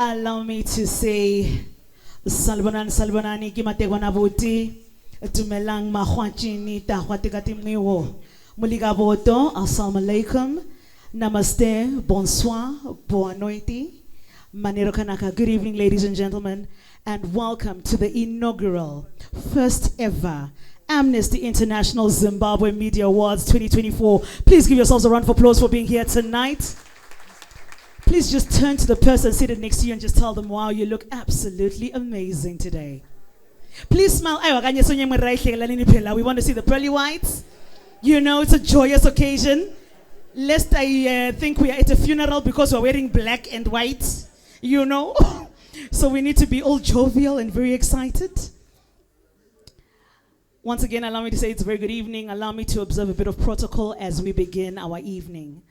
Allow me to say, Salbonani Kimategwana Boti, Tumelang Mahwachini, Tahwatikatimiwo, Muliga Boto, Assalamu alaikum, Namaste, bonsoir, boa noite, Manero Kanaka. Good evening, ladies and gentlemen, and welcome to the inaugural, first ever Amnesty International Zimbabwe Media Awards 2024. Please give yourselves a round of applause for being here tonight. Please just turn to the person seated next to you and just tell them, wow, you look absolutely amazing today. Please smile. We want to see the pearly whites. You know, it's a joyous occasion. Lest I think we are at a funeral because we're wearing black and white, you know. So we need to be all jovial and very excited. Once again, allow me to say it's a very good evening. Allow me to observe a bit of protocol as we begin our evening.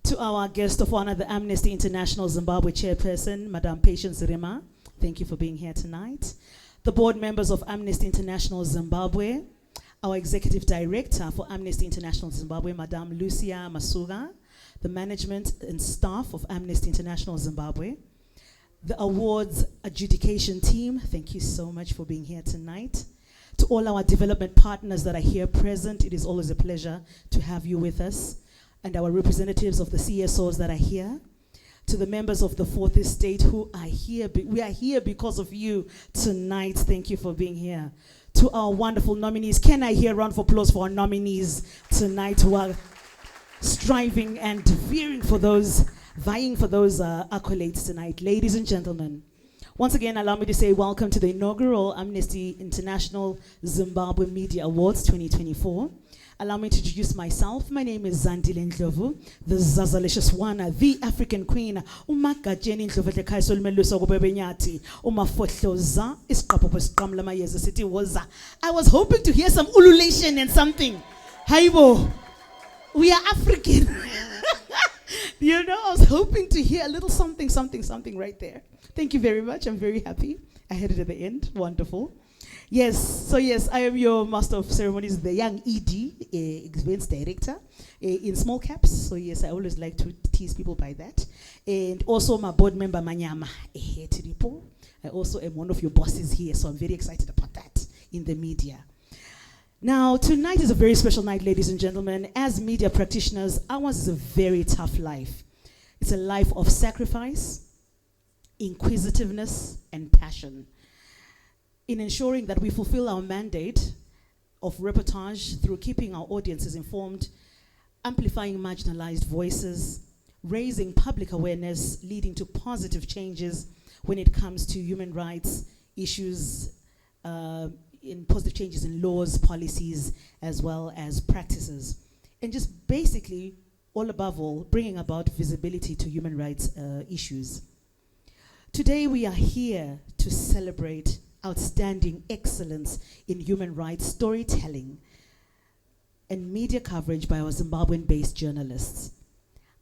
To our guest of honor, the Amnesty International Zimbabwe chairperson, Madam Patience Rema, thank you for being here tonight. The board members of Amnesty International Zimbabwe, our executive director for Amnesty International Zimbabwe, Madam Lucia Masuga, the management and staff of Amnesty International Zimbabwe, the awards adjudication team, thank you so much for being here tonight. To all our development partners that are here present, it is always a pleasure to have you with us. And our representatives of the CSOs that are here, to the members of the Fourth Estate who are here. We are here because of you tonight. Thank you for being here. To our wonderful nominees. Can I hear a round of applause for our nominees tonight who are striving and vying for those accolades tonight. Ladies and gentlemen, once again, allow me to say welcome to the inaugural Amnesty International Zimbabwe Media Awards 2024. Allow me to introduce myself. My name is Zandile Ndlovu, the Zazalicious one, the African queen. Umagajeni Ndlovu tekhayiso limeluso kubebenyati. Umafotloza isiqapho mayeza city woza. I was hoping to hear some ululation and something. Haibo, we are African. You know, I was hoping to hear a little something right there. Thank you very much. I'm very happy. I had it at the end. Wonderful. Yes, I am your master of ceremonies, the young ED, events director in small caps. So yes, I always like to tease people by that. And also my board member, Manyama. I also am one of your bosses here, so I'm very excited about that in the media. Now, tonight is a very special night, ladies and gentlemen. As media practitioners, ours is a very tough life. It's a life of sacrifice, inquisitiveness, and passion. In ensuring that we fulfill our mandate of reportage through keeping our audiences informed, amplifying marginalized voices, raising public awareness, leading to positive changes when it comes to human rights issues, in positive changes in laws, policies, as well as practices. And just basically, all above all, bringing about visibility to human rights issues. Today we are here to celebrate outstanding excellence in human rights storytelling and media coverage by our Zimbabwean-based journalists.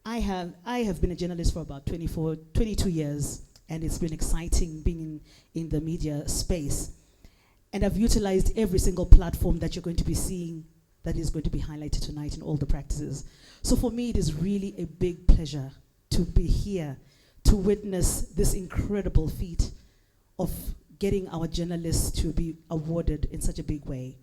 I have been a journalist for about 22 years, and it's been exciting being in the media space. And I've utilized every single platform that you're going to be seeing that is going to be highlighted tonight in all the practices. So for me, it is really a big pleasure to be here to witness this incredible feat of getting our journalists to be awarded in such a big way.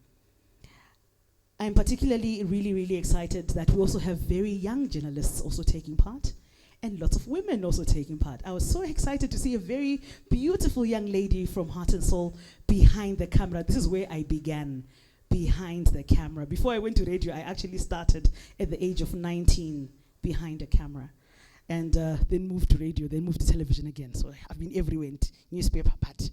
I'm particularly really excited that we also have very young journalists also taking part and lots of women also taking part. I was so excited to see a very beautiful young lady from Heart and Soul behind the camera. This is where I began, behind the camera. Before I went to radio, I actually started at the age of 19 behind a camera. And then moved to radio, then moved to television again. So I've been everywhere, newspaper, but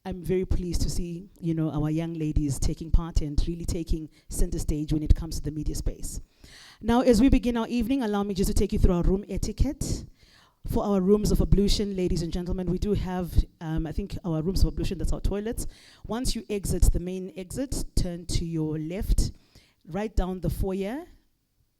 I'm very pleased to see, you know, our young ladies taking part and really taking center stage when it comes to the media space. Now, as we begin our evening, allow me just to take you through our room etiquette. For our rooms of ablution, ladies and gentlemen, we do have, I think, our rooms of ablution, that's our toilets. Once you exit the main exit, turn to your left, right down the foyer.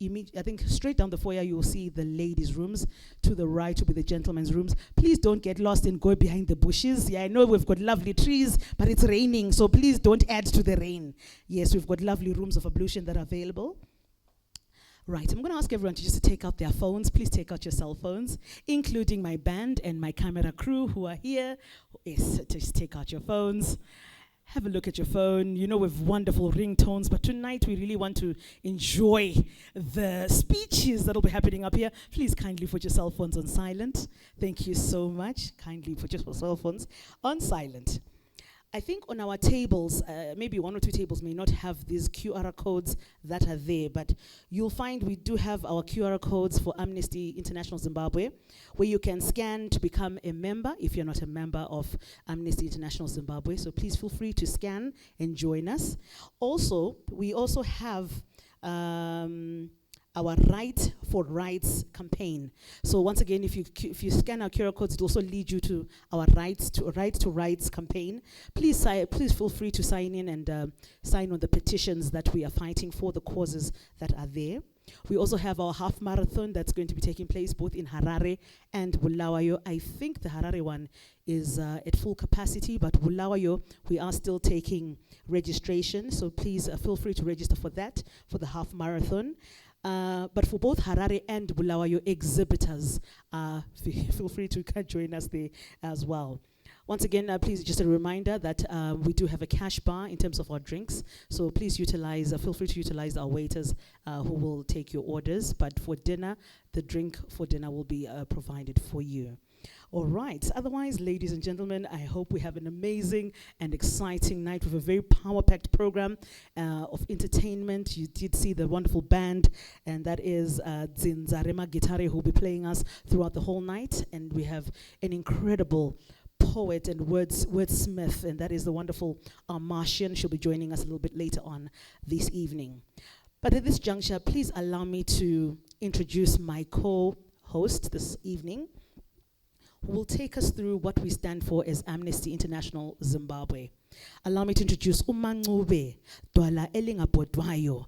I think straight down the foyer, you will see the ladies' rooms. To the right will be the gentlemen's rooms. Please don't get lost and go behind the bushes. Yeah, I know we've got lovely trees, but it's raining, so please don't add to the rain. Yes, we've got lovely rooms of ablution that are available. Right, I'm going to ask everyone to just take out their phones. Please take out your cell phones, including my band and my camera crew who are here. Yes, just take out your phones. Have a look at your phone. You know, we have wonderful ringtones, but tonight we really want to enjoy the speeches that will be happening up here. Please kindly put your cell phones on silent. Thank you so much. Kindly put your cell phones on silent. I think on our tables, maybe one or two tables may not have these QR codes that are there, but you'll find we do have our QR codes for Amnesty International Zimbabwe, where you can scan to become a member if you're not a member of Amnesty International Zimbabwe. So please feel free to scan and join us. Also, we also have our Right for Rights campaign. So once again, if you scan our QR codes, it also leads you to our Right to Rights campaign. Please feel free to sign in and sign on the petitions that we are fighting for, the causes that are there. We also have our half marathon that's going to be taking place both in Harare and Bulawayo. I think the Harare one is at full capacity, but Bulawayo, we are still taking registration. So please feel free to register for that, for the half marathon. But for both Harare and Bulawayo exhibitors, feel free to join us there as well. Once again, please, just a reminder that we do have a cash bar in terms of our drinks. So please feel free to utilize our waiters who will take your orders. But for dinner, the drink for dinner will be provided for you. All right. Otherwise, ladies and gentlemen, I hope we have an amazing and exciting night with a very power-packed program of entertainment. You did see the wonderful band, and that is Zinzarema Gitare, who will be playing us throughout the whole night. And we have an incredible poet and wordsmith, and that is the wonderful Martian. She'll be joining us a little bit later on this evening. But at this juncture, please allow me to introduce my co-host this evening, who will take us through what we stand for as Amnesty International Zimbabwe. Allow me to introduce Umancube Dwala elingabhodwayo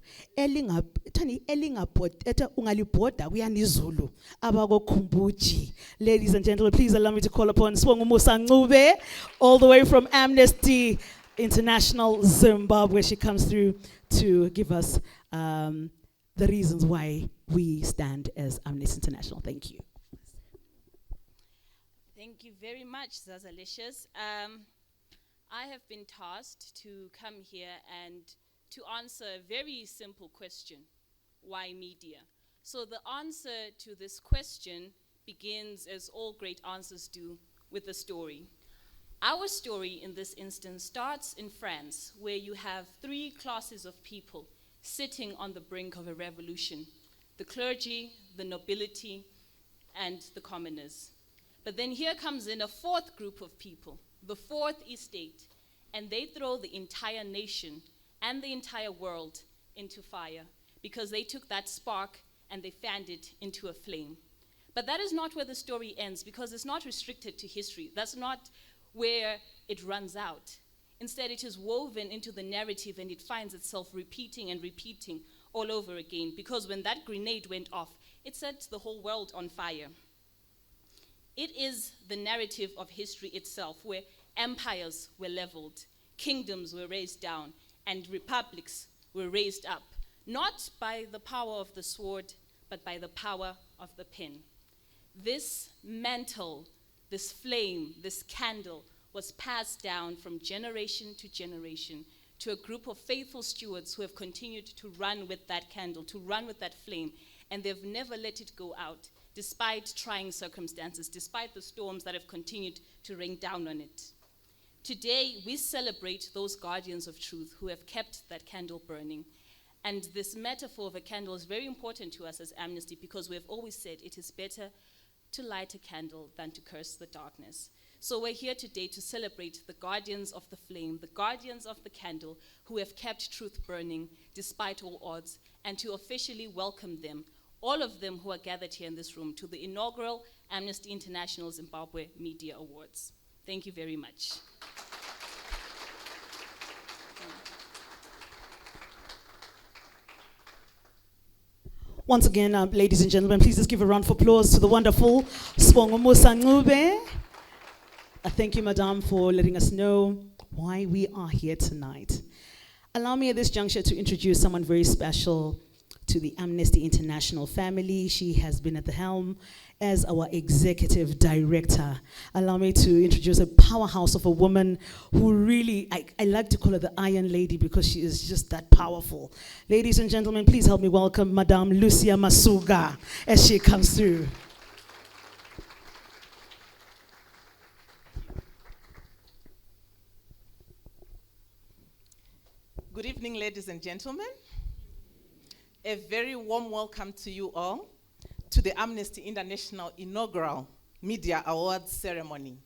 elingabhodeta ungalibhoda kuyanizulu abakokhumbuji. Ladies and gentlemen, please allow me to call upon Swangumusa Ncube, all the way from Amnesty International Zimbabwe. She comes through to give us the reasons why we stand as Amnesty International. Thank you. Thank you very much, Zazalicious. I have been tasked to come here and to answer a very simple question: why media? So the answer to this question begins, as all great answers do, with a story. Our story in this instance starts in France, where you have three classes of people sitting on the brink of a revolution: the clergy, the nobility, and the commoners. But then here comes in a fourth group of people, the fourth estate, and they throw the entire nation and the entire world into fire because they took that spark and they fanned it into a flame. But that is not where the story ends, because it's not restricted to history. That's not where it runs out. Instead, it is woven into the narrative and it finds itself repeating and repeating all over again, because when that grenade went off, it set the whole world on fire. It is the narrative of history itself, where empires were leveled, kingdoms were raised down, and republics were raised up, not by the power of the sword, but by the power of the pen. This mantle, this flame, this candle was passed down from generation to generation to a group of faithful stewards who have continued to run with that candle, to run with that flame, and they've never let it go out, despite trying circumstances, despite the storms that have continued to rain down on it. Today, we celebrate those guardians of truth who have kept that candle burning. And this metaphor of a candle is very important to us as Amnesty, because we have always said it is better to light a candle than to curse the darkness. So we're here today to celebrate the guardians of the flame, the guardians of the candle, who have kept truth burning despite all odds, and to officially welcome them, all of them who are gathered here in this room, to the inaugural Amnesty International Zimbabwe Media Awards. Thank you very much. Once again, ladies and gentlemen, please just give a round of applause to the wonderful Swangumusa Ncube. Thank you, Madam, for letting us know why we are here tonight. Allow me at this juncture to introduce someone very special to the Amnesty International family. She has been at the helm as our executive director. Allow me to introduce a powerhouse of a woman who really, I like to call her the Iron Lady because she is just that powerful. Ladies and gentlemen, please help me welcome Madame Lucia Masuga as she comes through. Good evening, ladies and gentlemen. A very warm welcome to you all to the Amnesty International inaugural Media Awards ceremony.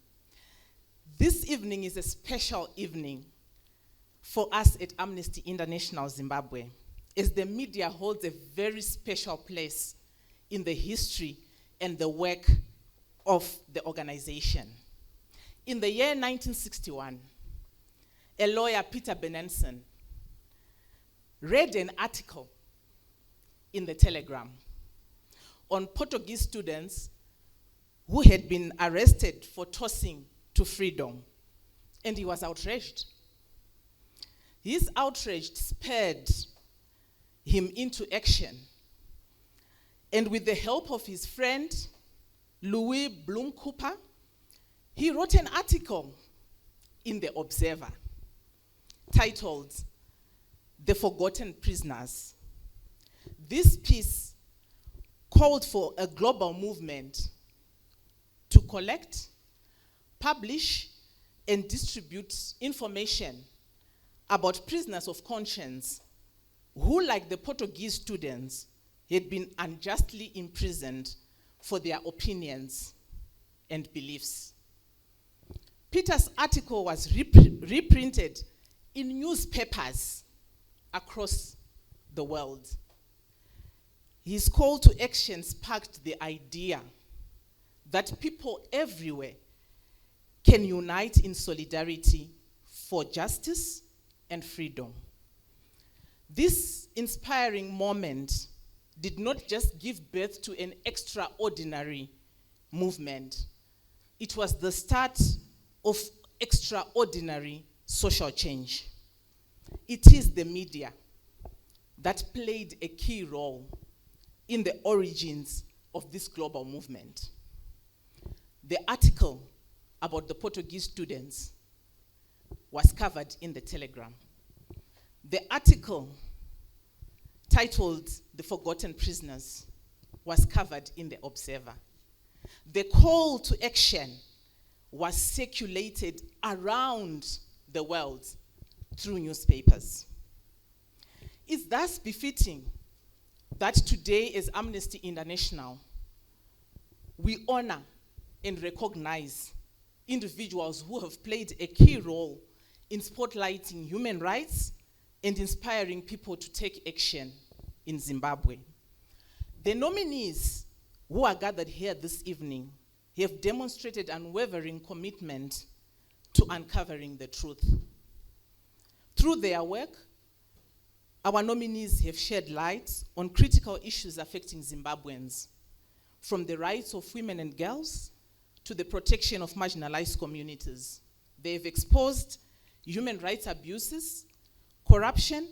This evening is a special evening for us at Amnesty International Zimbabwe, as the media holds a very special place in the history and the work of the organization. In the year 1961, a lawyer, Peter Benenson, read an article in the Telegram on Portuguese students who had been arrested for tossing to freedom, and he was outraged. His outrage spurred him into action, and with the help of his friend, Louis Bloom Cooper, he wrote an article in The Observer titled "The Forgotten Prisoners." This piece called for a global movement to collect, publish, and distribute information about prisoners of conscience who, like the Portuguese students, had been unjustly imprisoned for their opinions and beliefs. Peter's article was reprinted in newspapers across the world. His call to action sparked the idea that people everywhere can unite in solidarity for justice and freedom. This inspiring moment did not just give birth to an extraordinary movement. It was the start of extraordinary social change. It is the media that played a key role in the origins of this global movement. The article about the Portuguese students was covered in the Telegram. The article titled "The Forgotten Prisoners" was covered in The Observer. The call to action was circulated around the world through newspapers. It's thus befitting that today, as Amnesty International, we honor and recognize individuals who have played a key role in spotlighting human rights and inspiring people to take action in Zimbabwe. The nominees who are gathered here this evening have demonstrated unwavering commitment to uncovering the truth. Through their work, our nominees have shed light on critical issues affecting Zimbabweans, from the rights of women and girls to the protection of marginalized communities. They have exposed human rights abuses, corruption,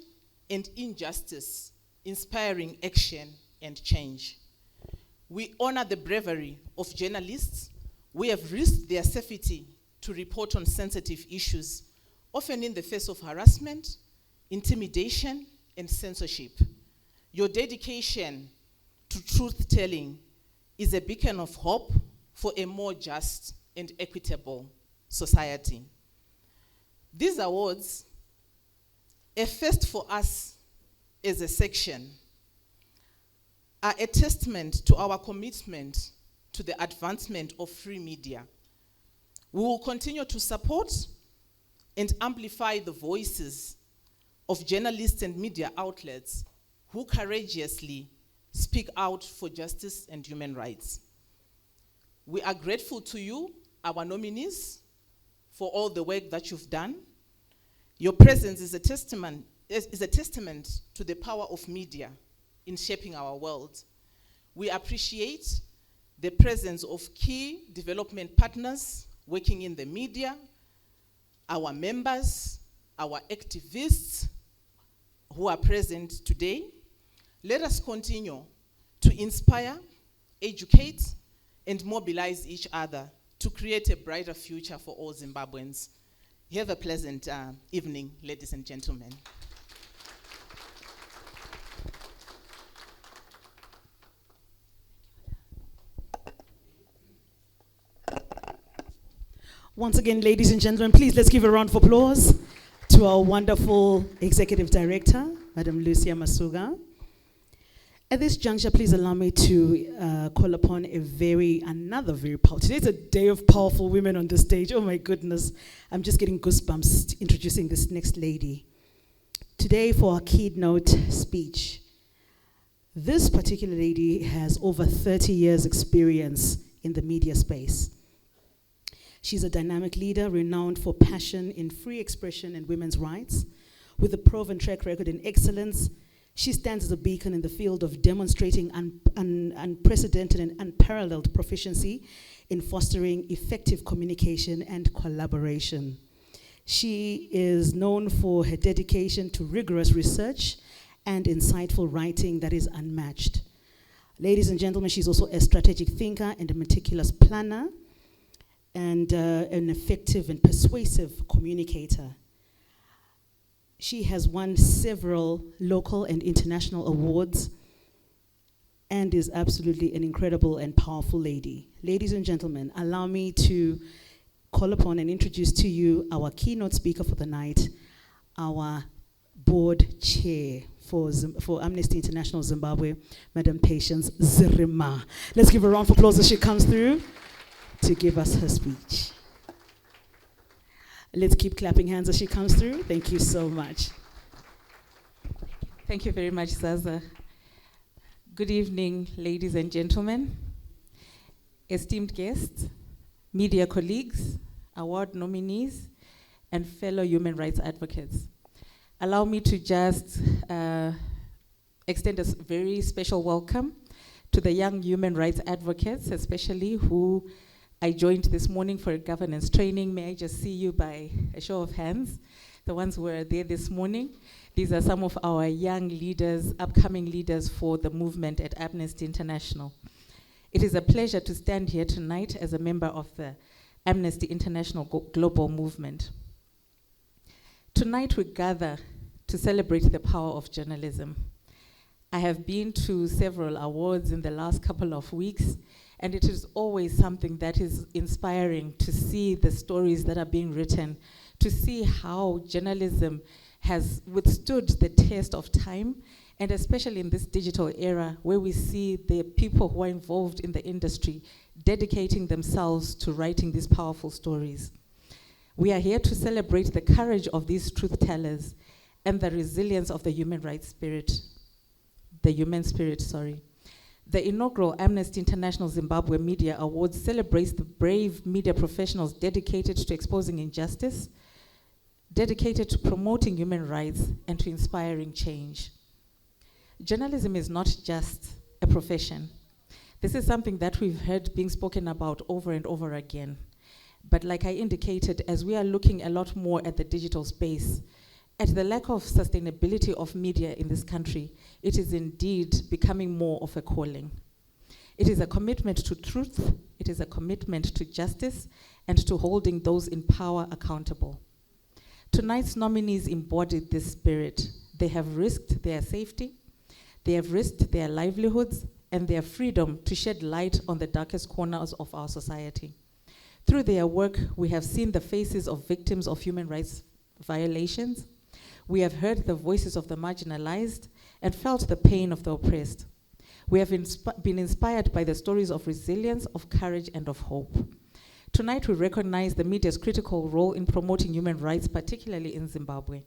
and injustice, inspiring action and change. We honor the bravery of journalists who have risked their safety to report on sensitive issues, often in the face of harassment, intimidation, and censorship. Your dedication to truth-telling is a beacon of hope for a more just and equitable society. These awards, a first for us as a section, are a testament to our commitment to the advancement of free media. We will continue to support and amplify the voices of journalists and media outlets who courageously speak out for justice and human rights. We are grateful to you, our nominees, for all the work that you've done. Your presence is a testament to the power of media in shaping our world. We appreciate the presence of key development partners working in the media, our members, our activists who are present today, Let us continue to inspire, educate, and mobilize each other to create a brighter future for all Zimbabweans. Have a pleasant evening, ladies and gentlemen. Once again, ladies and gentlemen, please let's give a round of applause to our wonderful Executive Director, Madam Lucia Masuga. At this juncture, please allow me to call upon another very powerful. Today's a day of powerful women on the stage. Oh my goodness. I'm just getting goosebumps introducing this next lady. Today, for our keynote speech, this particular lady has over 30 years experience in the media space. She's a dynamic leader renowned for passion in free expression and women's rights. With a proven track record in excellence, she stands as a beacon in the field of demonstrating unprecedented and unparalleled proficiency in fostering effective communication and collaboration. She is known for her dedication to rigorous research and insightful writing that is unmatched. Ladies and gentlemen, she's also a strategic thinker and a meticulous planner, and an effective and persuasive communicator. She has won several local and international awards and is absolutely an incredible and powerful lady. Ladies and gentlemen, allow me to call upon and introduce to you our keynote speaker for the night, our board chair for Amnesty International Zimbabwe, Madam Patience Zirima. Let's give her a round of applause as she comes through to give us her speech. Let's keep clapping hands as she comes through. Thank you so much. Thank you very much, Zaza. Good evening, ladies and gentlemen, esteemed guests, media colleagues, award nominees, and fellow human rights advocates. Allow me to just extend a very special welcome to the young human rights advocates, especially who I joined this morning for a governance training. May I just see you by a show of hands? The ones who were there this morning. These are some of our young leaders, upcoming leaders for the movement at Amnesty International. It is a pleasure to stand here tonight as a member of the Amnesty International Global Movement. Tonight we gather to celebrate the power of journalism. I have been to several awards in the last couple of weeks, and it is always something that is inspiring to see the stories that are being written, to see how journalism has withstood the test of time, and especially in this digital era where we see the people who are involved in the industry dedicating themselves to writing these powerful stories. We are here to celebrate the courage of these truth tellers and the resilience of the human rights spirit, the human spirit, sorry. The inaugural Amnesty International Zimbabwe Media Awards celebrates the brave media professionals dedicated to exposing injustice, dedicated to promoting human rights, and to inspiring change. Journalism is not just a profession. This is something that we've heard being spoken about over and over again. But like I indicated, as we are looking a lot more at the digital space, at the lack of sustainability of media in this country, it is indeed becoming more of a calling. It is a commitment to truth, it is a commitment to justice, and to holding those in power accountable. Tonight's nominees embodied this spirit. They have risked their safety, they have risked their livelihoods, and their freedom to shed light on the darkest corners of our society. Through their work, we have seen the faces of victims of human rights violations. We have heard the voices of the marginalized and felt the pain of the oppressed. We have been inspired by the stories of resilience, of courage, and of hope. Tonight, we recognize the media's critical role in promoting human rights, particularly in Zimbabwe.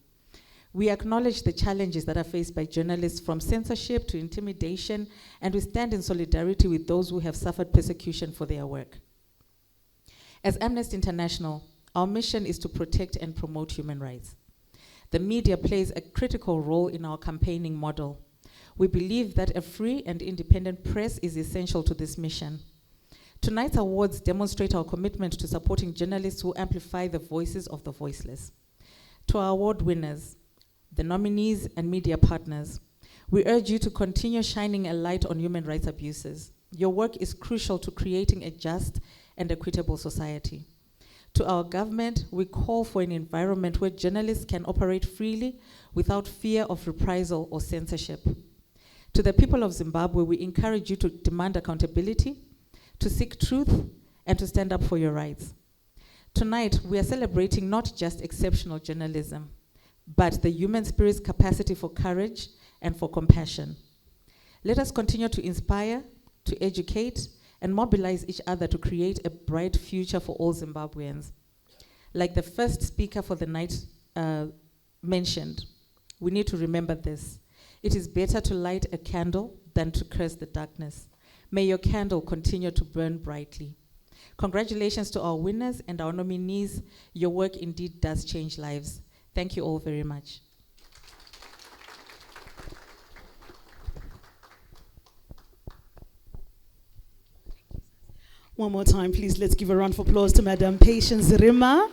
We acknowledge the challenges that are faced by journalists, from censorship to intimidation, and we stand in solidarity with those who have suffered persecution for their work. As Amnesty International, our mission is to protect and promote human rights. The media plays a critical role in our campaigning model. We believe that a free and independent press is essential to this mission. Tonight's awards demonstrate our commitment to supporting journalists who amplify the voices of the voiceless. To our award winners, the nominees and media partners, We urge you to continue shining a light on human rights abuses. Your work is crucial to creating a just and equitable society. To our government, we call for an environment where journalists can operate freely without fear of reprisal or censorship. To the people of Zimbabwe, we encourage you to demand accountability, to seek truth, and to stand up for your rights. Tonight, we are celebrating not just exceptional journalism, but the human spirit's capacity for courage and for compassion. Let us continue to inspire, to educate, and mobilize each other to create a bright future for all Zimbabweans. Like the first speaker for the night mentioned, we need to remember this. It is better to light a candle than to curse the darkness. May your candle continue to burn brightly. Congratulations to our winners and our nominees. Your work indeed does change lives. Thank you all very much. One more time, please. Let's give a round of applause to Madam Patience Rima.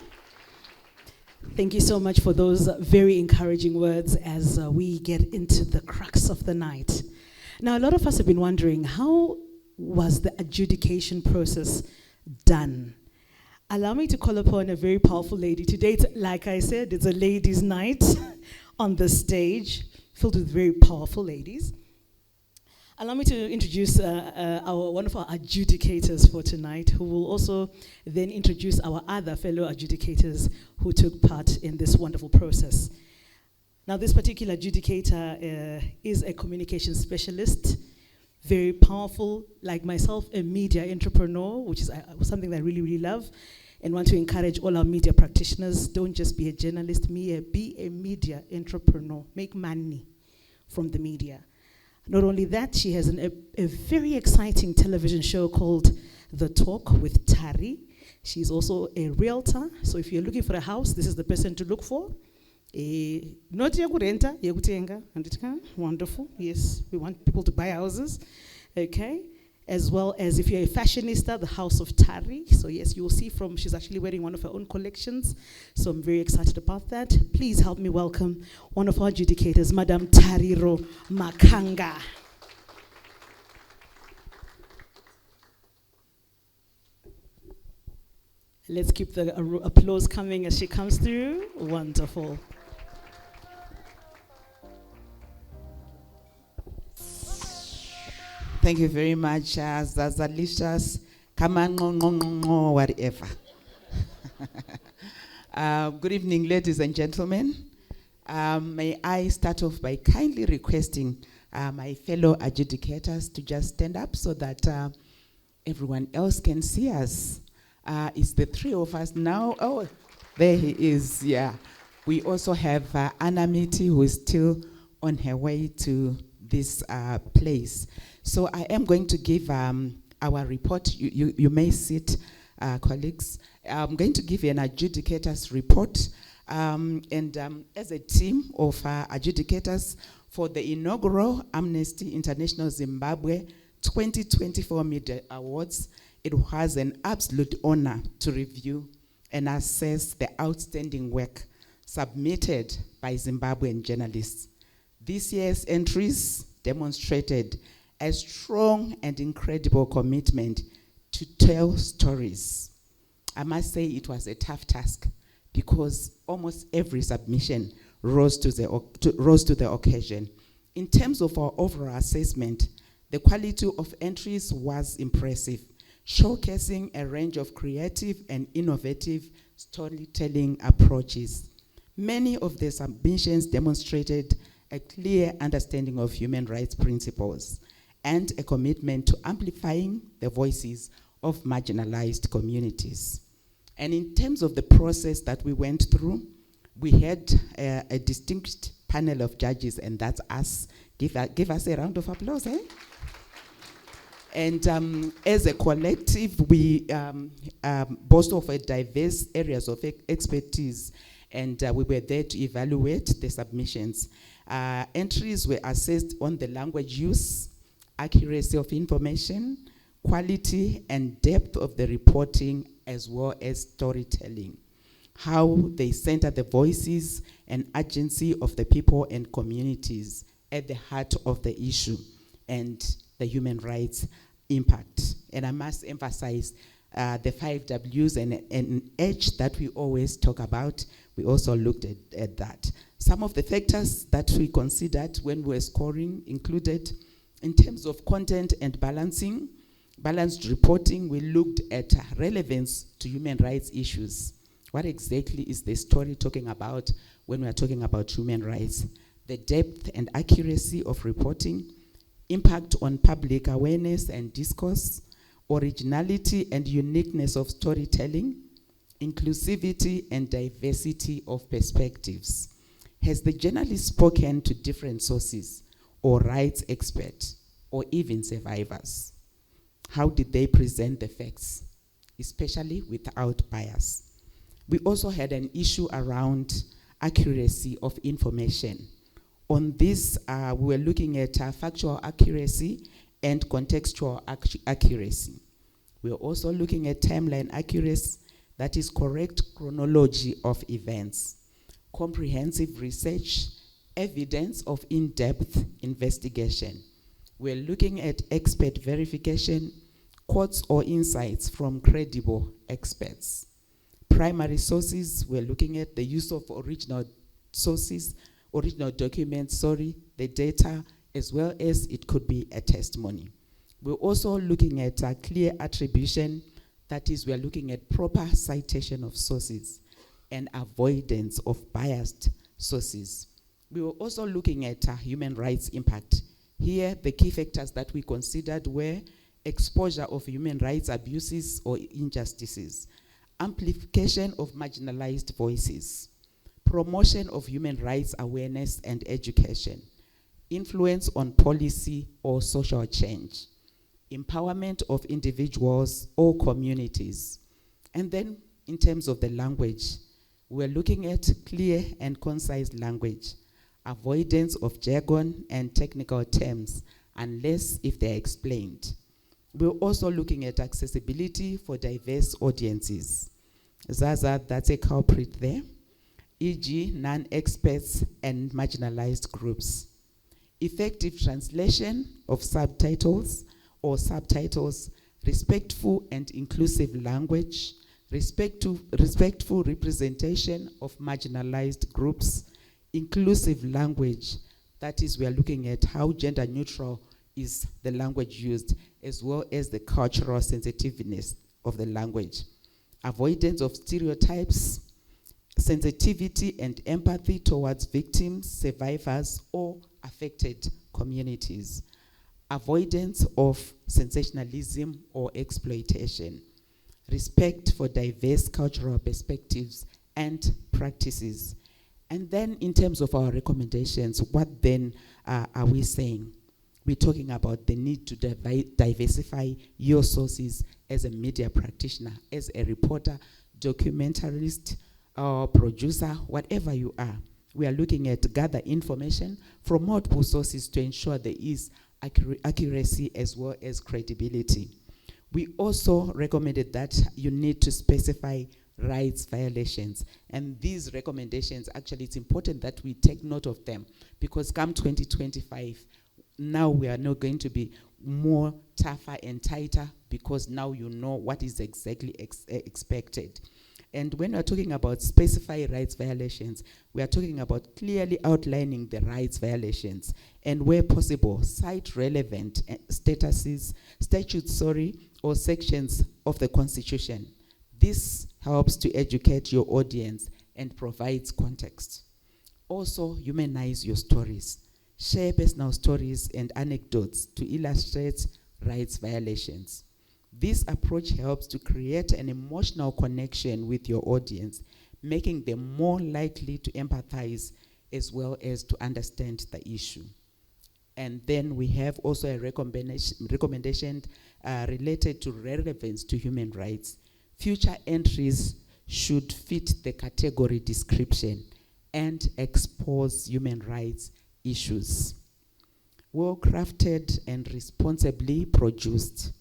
Thank you so much for those very encouraging words as we get into the crux of the night. Now, a lot of us have been wondering, how was the adjudication process done? Allow me to call upon a very powerful lady. Today, like I said, it's a ladies' night on the stage, filled with very powerful ladies. Allow me to introduce one of our adjudicators for tonight, who will also then introduce our other fellow adjudicators who took part in this wonderful process. Now, this particular adjudicator is a communication specialist, very powerful, like myself, a media entrepreneur, which is something that I really, really love, and want to encourage all our media practitioners, don't just be a journalist, be a media entrepreneur, make money from the media. Not only that, she has a very exciting television show called The Talk with Tari. She's also a realtor, so if you're looking for a house, this is the person to look for. Not yekurenta, yekutenga, wonderful. Yes, we want people to buy houses, okay? As well as if you're a fashionista, the House of Tari. So yes, you will see she's actually wearing one of her own collections. So I'm very excited about that. Please help me welcome one of our adjudicators, Madam Tariro Makanga. Let's keep the applause coming as she comes through. Wonderful. Thank you very much, Zazalicious, whatever. Good evening, ladies and gentlemen. May I start off by kindly requesting my fellow adjudicators to just stand up so that everyone else can see us. It's the three of us now. Oh, there he is, yeah. We also have Anamiti, who is still on her way to this place. So I am going to give our report. You may sit, colleagues. I'm going to give you an adjudicator's report. As a team of adjudicators for the inaugural Amnesty International Zimbabwe 2024 Media Awards, it was an absolute honor to review and assess the outstanding work submitted by Zimbabwean journalists. This year's entries demonstrated a strong and incredible commitment to tell stories. I must say it was a tough task because almost every submission rose to the occasion. In terms of our overall assessment, the quality of entries was impressive, showcasing a range of creative and innovative storytelling approaches. Many of the submissions demonstrated a clear understanding of human rights principles and a commitment to amplifying the voices of marginalized communities. And in terms of the process that we went through, we had a distinct panel of judges, and that's us. Give us a round of applause, eh? And as a collective, we boast of a diverse areas of expertise, and we were there to evaluate the submissions. Entries were assessed on the language use, accuracy of information, quality and depth of the reporting, as well as storytelling, how they center the voices and agency of the people and communities, at the heart of the issue and the human rights impact. And I must emphasize the 5 Ws and H that we always talk about. We also looked at that. Some of the factors that we considered when we were scoring included, in terms of content and balanced reporting, we looked at relevance to human rights issues. What exactly is the story talking about when we are talking about human rights? The depth and accuracy of reporting, impact on public awareness and discourse, originality and uniqueness of storytelling, inclusivity and diversity of perspectives. Has the journalist spoken to different sources or rights experts or even survivors? How did they present the facts, especially without bias? We also had an issue around accuracy of information. On this, we were looking at factual accuracy and contextual accuracy. We are also looking at timeline accuracy, that is correct chronology of events, comprehensive research, evidence of in-depth investigation. We're looking at expert verification, quotes or insights from credible experts. Primary sources, we're looking at the use of original sources, original documents, the data, as well as it could be a testimony. We're also looking at a clear attribution, that is, we're looking at proper citation of sources and avoidance of biased sources. We were also looking at human rights impact. Here, the key factors that we considered were exposure of human rights abuses or injustices, amplification of marginalized voices, promotion of human rights awareness and education, influence on policy or social change, empowerment of individuals or communities. And then, in terms of the language, we're looking at clear and concise language, avoidance of jargon and technical terms, unless if they're explained. We're also looking at accessibility for diverse audiences. Zaza, that's a culprit there, e.g. non-experts and marginalized groups. Effective translation of subtitles, respectful and inclusive language, respectful representation of marginalized groups, inclusive language, that is, we are looking at how gender neutral is the language used, as well as the cultural sensitiveness of the language. Avoidance of stereotypes, sensitivity and empathy towards victims, survivors, or affected communities. Avoidance of sensationalism or exploitation. Respect for diverse cultural perspectives and practices. And then in terms of our recommendations, what then are we saying? We're talking about the need to diversify your sources as a media practitioner, as a reporter, documentarist, or producer, whatever you are. We are looking at gather information from multiple sources to ensure there is accuracy as well as credibility. We also recommended that you need to specify rights violations. And these recommendations, actually, it's important that we take note of them, because come 2025, now we are not going to be more tougher and tighter, because now you know what is exactly expected. And when we're talking about specified rights violations, we are talking about clearly outlining the rights violations, and where possible, cite relevant statutes, or sections of the Constitution. This helps to educate your audience and provides context. Also, humanize your stories. Share personal stories and anecdotes to illustrate rights violations. This approach helps to create an emotional connection with your audience, making them more likely to empathize as well as to understand the issue. And then we have also a recommendation related to relevance to human rights. Future entries should fit the category description and expose human rights issues. Well-crafted and responsibly produced.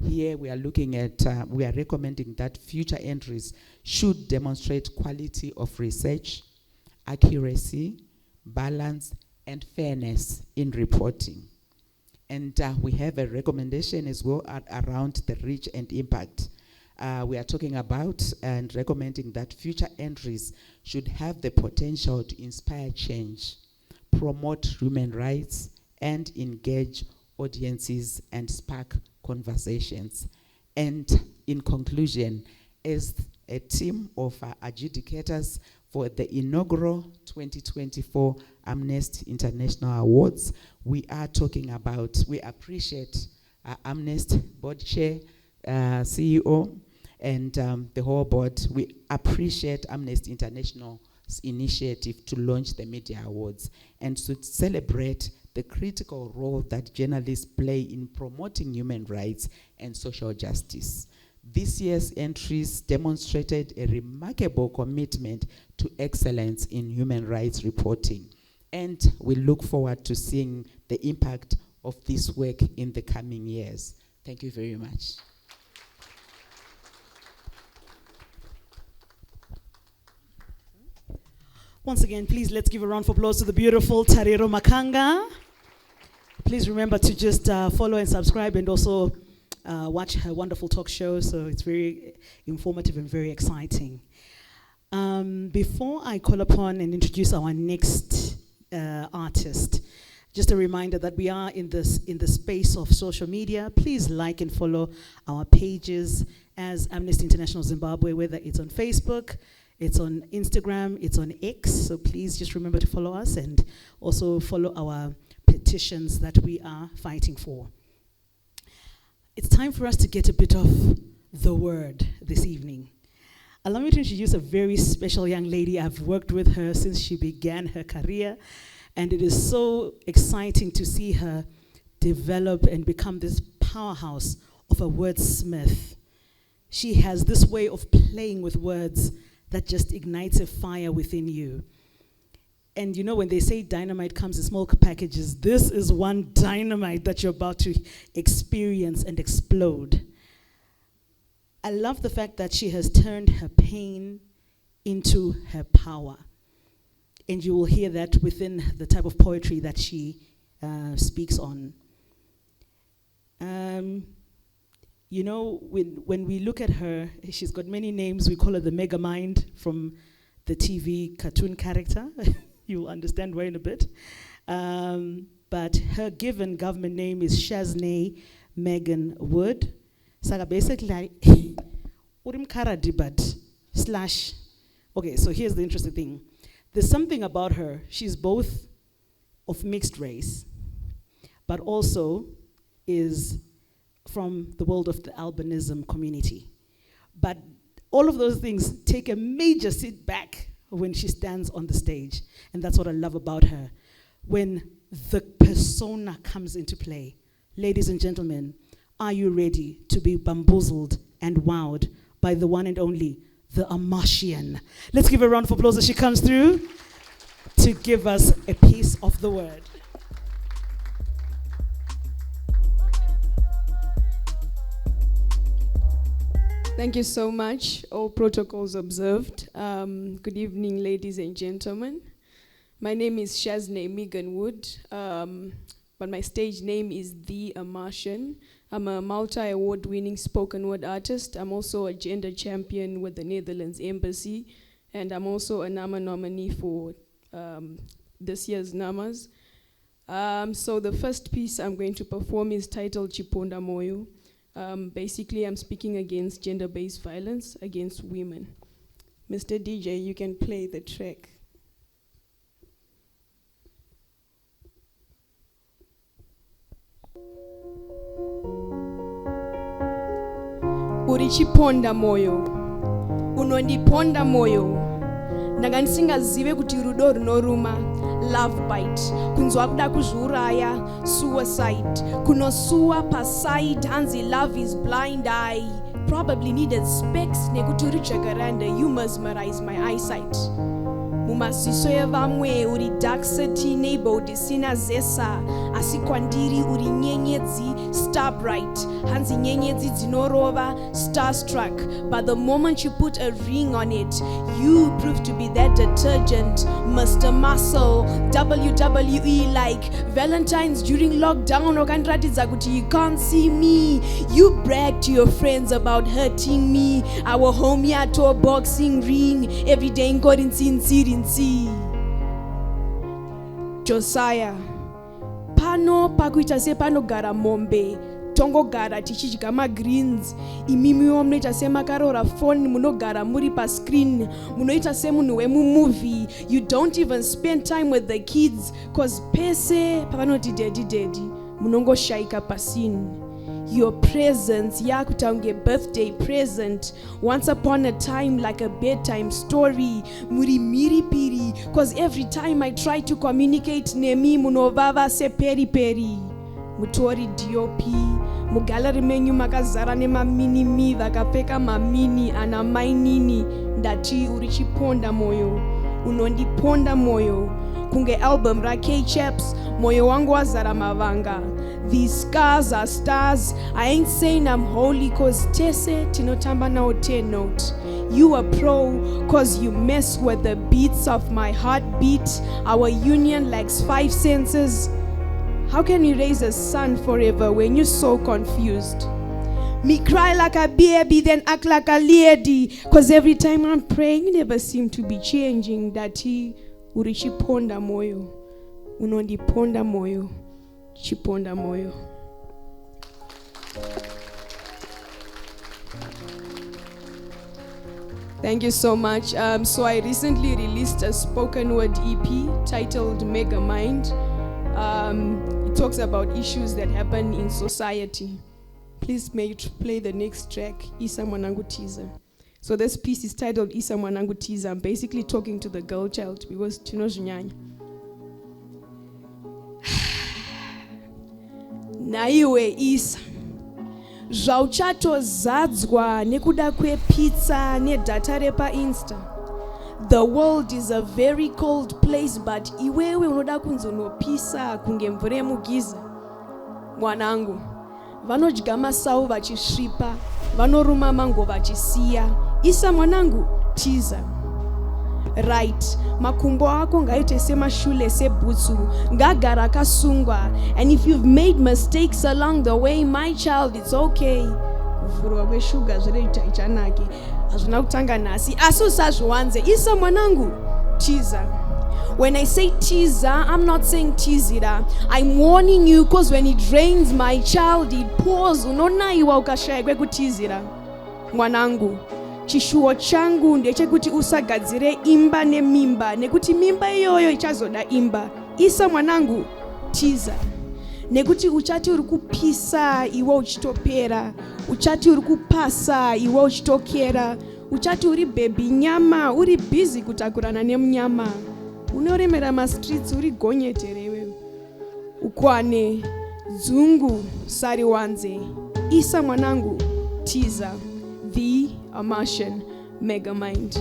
Here we are looking at, we are recommending that future entries should demonstrate quality of research, accuracy, balance, and fairness in reporting. And we have a recommendation as well around the reach and impact. We are talking about and recommending that future entries should have the potential to inspire change, promote human rights, and engage audiences and spark conversations. And in conclusion, as a team of adjudicators for the inaugural 2024 Amnesty International Awards, we are talking about, we appreciate Amnesty Board Chair, CEO, and the whole board. We appreciate Amnesty International's initiative to launch the Media Awards and to celebrate the critical role that journalists play in promoting human rights and social justice. This year's entries demonstrated a remarkable commitment to excellence in human rights reporting, and we look forward to seeing the impact of this work in the coming years. Thank you very much. Once again, please let's give a round of applause to the beautiful Tariro Makanga. Please remember to just follow and subscribe, and also watch her wonderful talk show. So it's very informative and very exciting. Before I call upon and introduce our next artist, just a reminder that we are in the space of social media. Please like and follow our pages as Amnesty International Zimbabwe, whether it's on Facebook, it's on Instagram, it's on X. So please just remember to follow us, and also follow our petitions that we are fighting for. It's time for us to get a bit of the word this evening. Allow me to introduce a very special young lady. I've worked with her since she began her career, and it is so exciting to see her develop and become this powerhouse of a wordsmith. She has this way of playing with words that just ignites a fire within you. And you know, when they say dynamite comes in small packages, this is one dynamite that you're about to experience and explode. I love the fact that she has turned her pain into her power. And you will hear that within the type of poetry that she speaks on. You know, when we look at her, she's got many names. We call her the Mega Mind from the TV cartoon character. You'll understand why in a bit. But her given government name is Shaznay Megan Wood. So basically, slash. Okay, so here's the interesting thing. There's something about her. She's both of mixed race, but also is from the world of the albinism community. But all of those things take a major sit back when she stands on the stage. And that's what I love about her. When the persona comes into play. Ladies and gentlemen, are you ready to be bamboozled and wowed by the one and only, the Amashian? Let's give a round of applause as she comes through to give us a piece of the word. Thank you so much. All protocols observed. Good evening, ladies and gentlemen. My name is Shaznay Megan Wood, but my stage name is The Amashian. I'm a multi-award-winning spoken word artist. I'm also a gender champion with the Netherlands Embassy, and I'm also a NAMA nominee for this year's NAMAs. So the first piece I'm going to perform is titled Chiponda Moyo. Basically, I'm speaking against gender-based violence against women. Mr. DJ, you can play the track. Uri chiponda moyo, unondiponda moyo. Ndanga ndisingazive kuti rudo runoruma, love bite, kunzwa kuda kuzviuraya, suicide, kunosuwa paside, hanzi love is blind. I probably needed specs nekuti uri jacaranda, you mesmerize my eyesight. mumaziso evamwe uri dark city neighborhood isina zesa, asi kwandiri uri nyenyedzi star bright, hanzi nyenyedzi dzinorova starstruck. But the moment you put a ring on it, you prove to be that detergent, Mr. Muscle, WWE like Valentine's during lockdown. Okandiratidza kuti you can't see me. You brag to your friends about hurting me. Our homie at a boxing ring every day in Korinzi. Josiah, pano pakuita se panogara mombe, tongogara tichidya magreens, imimiwo munoita semakarora phone, munogara muri pascreen, munoita semunhu wemumovie. You don't even spend time with the kids, cause pese pavanoti dedi munongoshaika pasini. Your presence yakutange birthday present, once upon a time like a bedtime story, muri miripiri, cause every time I try to communicate nemi munovava se peri peri. Mutori DOP, mugalari menyu makazara nema mini vakapfeka mamini ana mainini, ndati urichiponda moyo, unondiponda moyo. Kunge album ra K-Chaps, moyo wangu wazara mavanga. These scars are stars. I ain't saying I'm holy cause tese tinotamba na ote note. You are pro cause you mess with the beats of my heartbeat. Our union lacks 5 senses. How can you raise a son forever when you're so confused? Me cry like a baby, then act like a lady. Cause every time I'm praying, you never seem to be changing. Dati urichiponda moyo, unondiponda moyo, chiponda moyo. Thank you so much. So I recently released a spoken word EP titled Mega Mind. It talks about issues that happen in society. Please may you play the next track, Isa Mwanangu Teaser. So this piece is titled Isa Mwanangu Teaser. I'm basically talking to the girl child because tinozvinyanya. Naiwe Isa, zvauchatozadzwa nekuda kwepizza nedata repa Insta. The world is a very cold place, but iwewe unoda kunzonopisa kunge mvura yemugiza. Mwanangu, vanodya masau vachisvipa, vanoruma mango vachisiya. Isa mwanangu, teaser. Right, makumbo ako ngaite semashule sebutsu, ngagara kasungwa. And if you've made mistakes along the way, my child, it's okay. Kuvurwa kweshuga zvireita ichanake. Hazvina kutanga nasi, asi usazviwanze. Isa mwanangu, teaser. When I say teaser, I'm not saying teasira. I'm warning you, because when it rains, my child, it pours. Unonaiwa ukashaya kwekutizira. Mwanangu, chishuwo changu ndechekuti usagadzire imba nemimba, nekuti mimba iyoyo ichazoda imba. Isa mwanangu, teaser. Nekuti uchati uri kupisa iwe uchitopera, uchati uri kupasa iwe uchitokera, uchati uri baby nyama, uri busy kutakurana nemunyama. Unoremera ma-streets uri gonyeterewe. Ukwane, dzungu, sari wanze. Isa mwanangu, teaser. The Martian Mega Mind.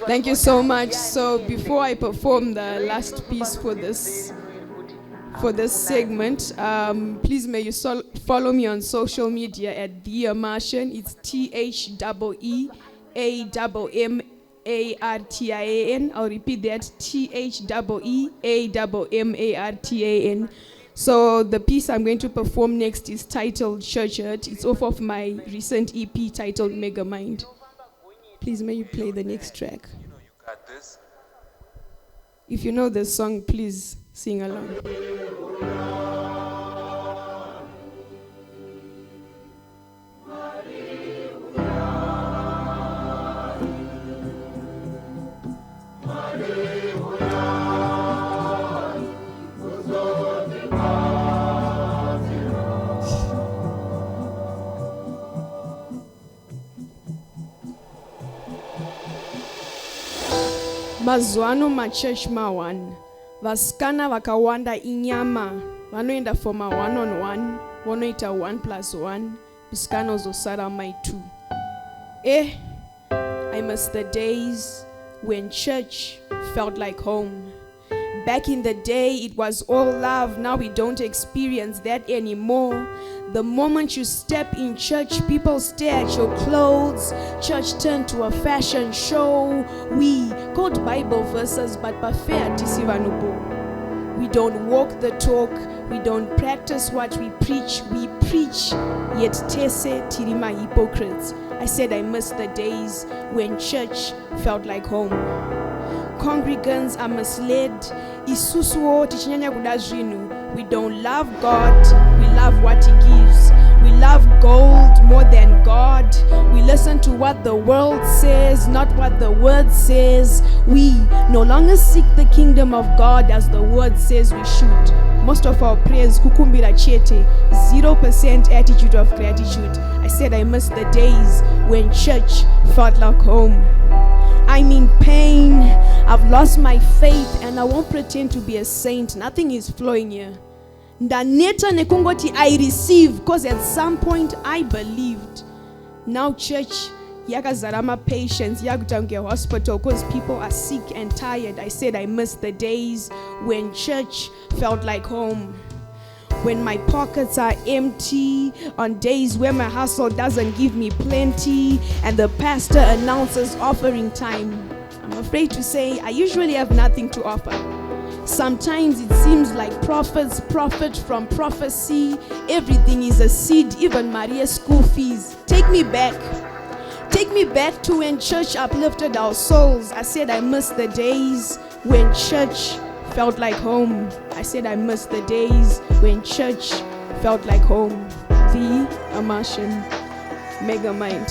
Thank you so much. So before I perform the last piece for this segment, please may you follow me on social media at The Martian. It's TheEAMMARTIAN. I'll repeat that, TheEAMMARTIAN. So the piece I'm going to perform next is titled Church Hurt. It's off of my recent EP titled Mega Mind. Please may you play the next track. You know you got this. If you know the song, please sing along. Mazuano machurch mawan, vaskana vakawanda inyama, vanoenda for ma one-on-one, vanoita 1+1, viskana zosara my 2. I miss the days when church felt like home. Back in the day, it was all love. Now we don't experience that anymore. The moment you step in church, people stare at your clothes. Church turned to a fashion show. We quote Bible verses, but parfait tisivanubo. We don't walk the talk. We don't practice what we preach. We preach, yet tese tirima hypocrites. I said I miss the days when church felt like home. Congregants are misled. Isusuo tichinyanya kuda zvinu. We don't love God, we love what He gives. We love gold more than God. We listen to what the world says, not what the Word says. We no longer seek the kingdom of God as the Word says we should. Most of our prayers, kukumbira chete, 0% attitude of gratitude. I said I miss the days when church felt like home. I'm in pain. I've lost my faith and I won't pretend to be a saint. Nothing is flowing here. Ndaneta nekungoti I receive, because at some point I believed. Now church yakazarama patience yakutange hospital because people are sick and tired. I said I miss the days when church felt like home. When my pockets are empty, on days where my hustle doesn't give me plenty, and the pastor announces offering time. I'm afraid to say I usually have nothing to offer. Sometimes it seems like prophets profit from prophecy. Everything is a seed, even Maria's school fees. Take me back to when church uplifted our souls. I said I miss the days when church felt like home. I said I miss the days when church felt like home. The Immersion Megamind.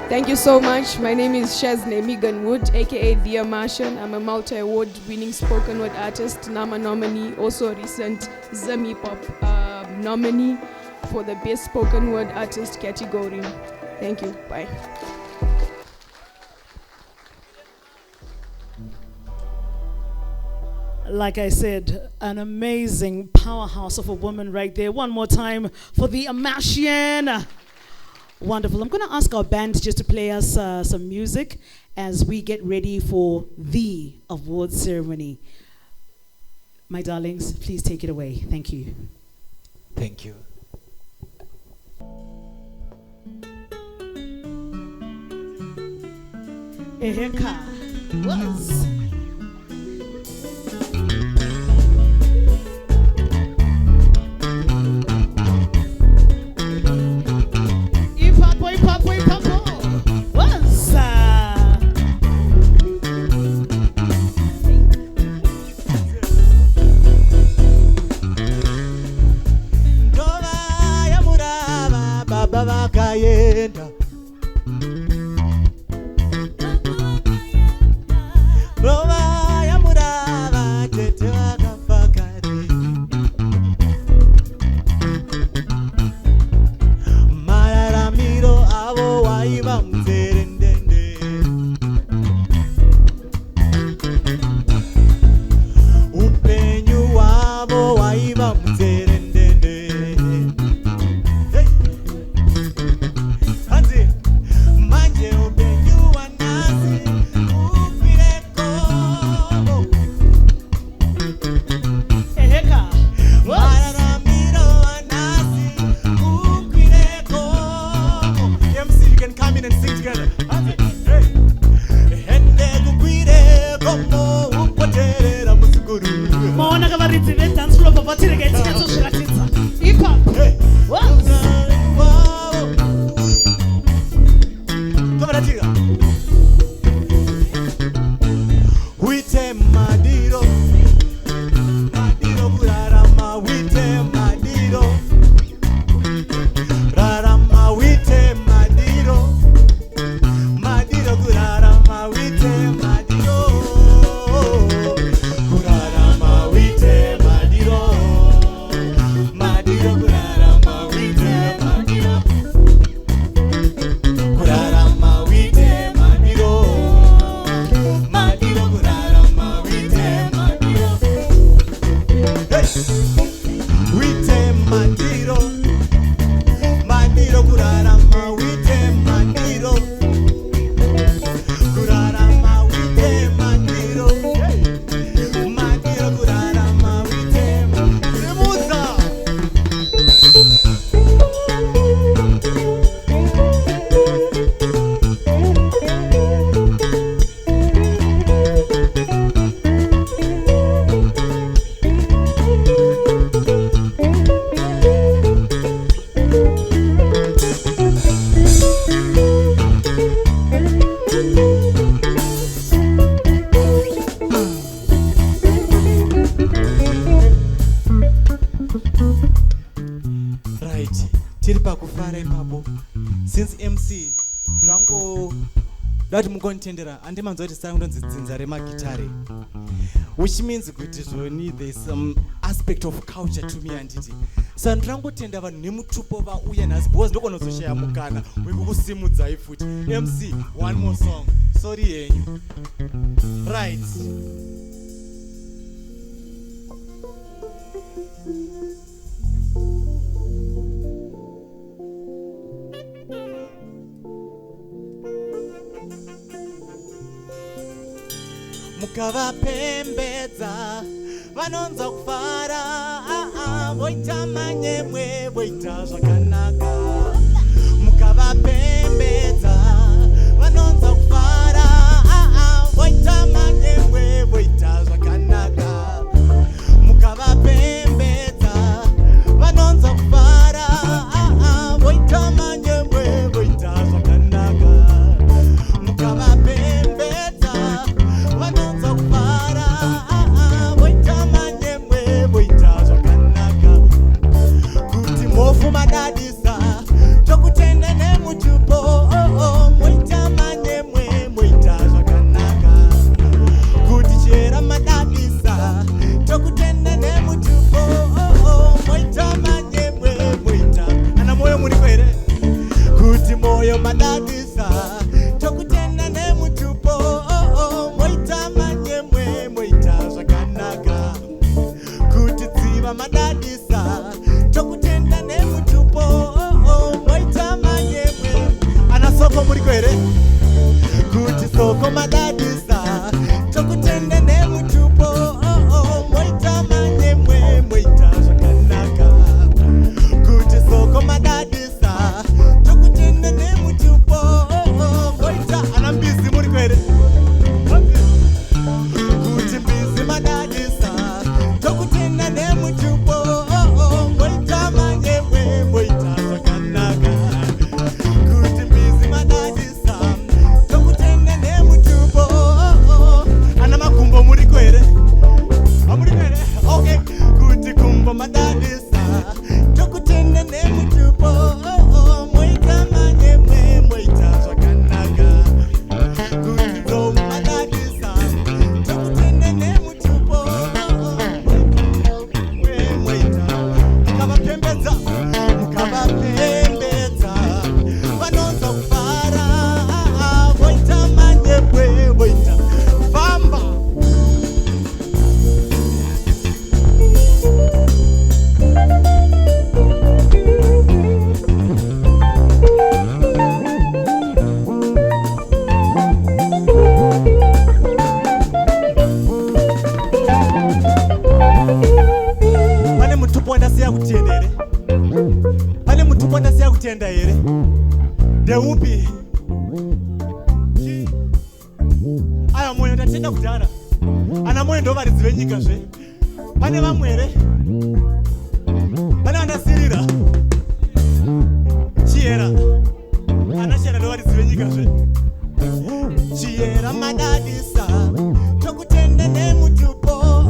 Thank you so much. My name is Shazne Megan Wood, aka The Immersion. I'm a multi-award winning spoken word artist, NAMA nominee, also a recent Zim Hip Hop nominee for the best spoken word artist category. Thank you. Bye. Like I said, an amazing powerhouse of a woman right there. One more time for the Immersion. Wonderful. I'm going to ask our band just to play us some music as we get ready for the award ceremony. My darlings, please take it away. Thank you. Thank you. Eheka was. Vakayenda Rova ya murava tete vakafakari Mararamiro avo waiva muzerendende Upenyu wavo waiva muzerendende Hanzi Right. Tiri pakufara ipapo. Since MC rango dati mukonitendera andimanzwa kuti sakundonzi dzinza remagitare. Which means kuti zvoni there's some aspect of culture to me anditi. So ndirangotenda vanhu nemutupo vauya nhasi because ndokonozoshaya mukana wekukusimudzai futi. MC, one more song. Sorry henyu. Right. Mukavapembedza vanonza kufara voita manyemwe voita zvakanaka. Mukavapembedza vanonza kufara voita manyemwe voita zvakanaka. Mukavapembedza vanonza kufara voita manyemwe voita zvakanaka. Mukavapembedza vanonza kufara voita manyemwe voita zvakanaka. Kuti mofu madadisa tokutenda nemutupo moita manyemwe moita zvakanaka. Kuti chera madadisa tokutenda nemutupo moita manyemwe moita. Ana moyo muri kwere? Kuti moyo madadisa tokutenda nemutupo moita manyemwe moita zvakanaka. Kuti dziva madadisa tokutenda nemutupo moita manyemwe. Ana soko muri kwere? Kuti soko madadisa tokutenda nemutupo moita manyemwe moita zvakanaka. Kuti soko madadisa tokutenda nemutupo moita. Ana mbizi muri kwere? Kuti mbizi madadisa tokutenda nemutupo moita manyemwe moita zvakanaka. Kuti mbizi madadisa tokutenda nemutupo. Ana magumbo muri kwere? Amuri kwere? Okay. Kuti gumbo madadisa tokutenda nemutupo moita manyemwe moita zvakanaka. Kuti ndombi madadisa tokutenda nemutupo moita. Mukavapembedza mukavapembedza vanonza kufara voita manyemwe voita. Famba. Pane mutupo wandasiya kutenda here? Pane mutupo wandasiya kutenda here? Ndeupi? Aya moyo ndatenda kudhara. Ana moyo ndo varidzi venyika zve. Pane vamwe here? Pane vandasirira? Chiyera. Ana chiyera ndo varidzi venyika zve. Chiyera madadisa tokutenda nemutupo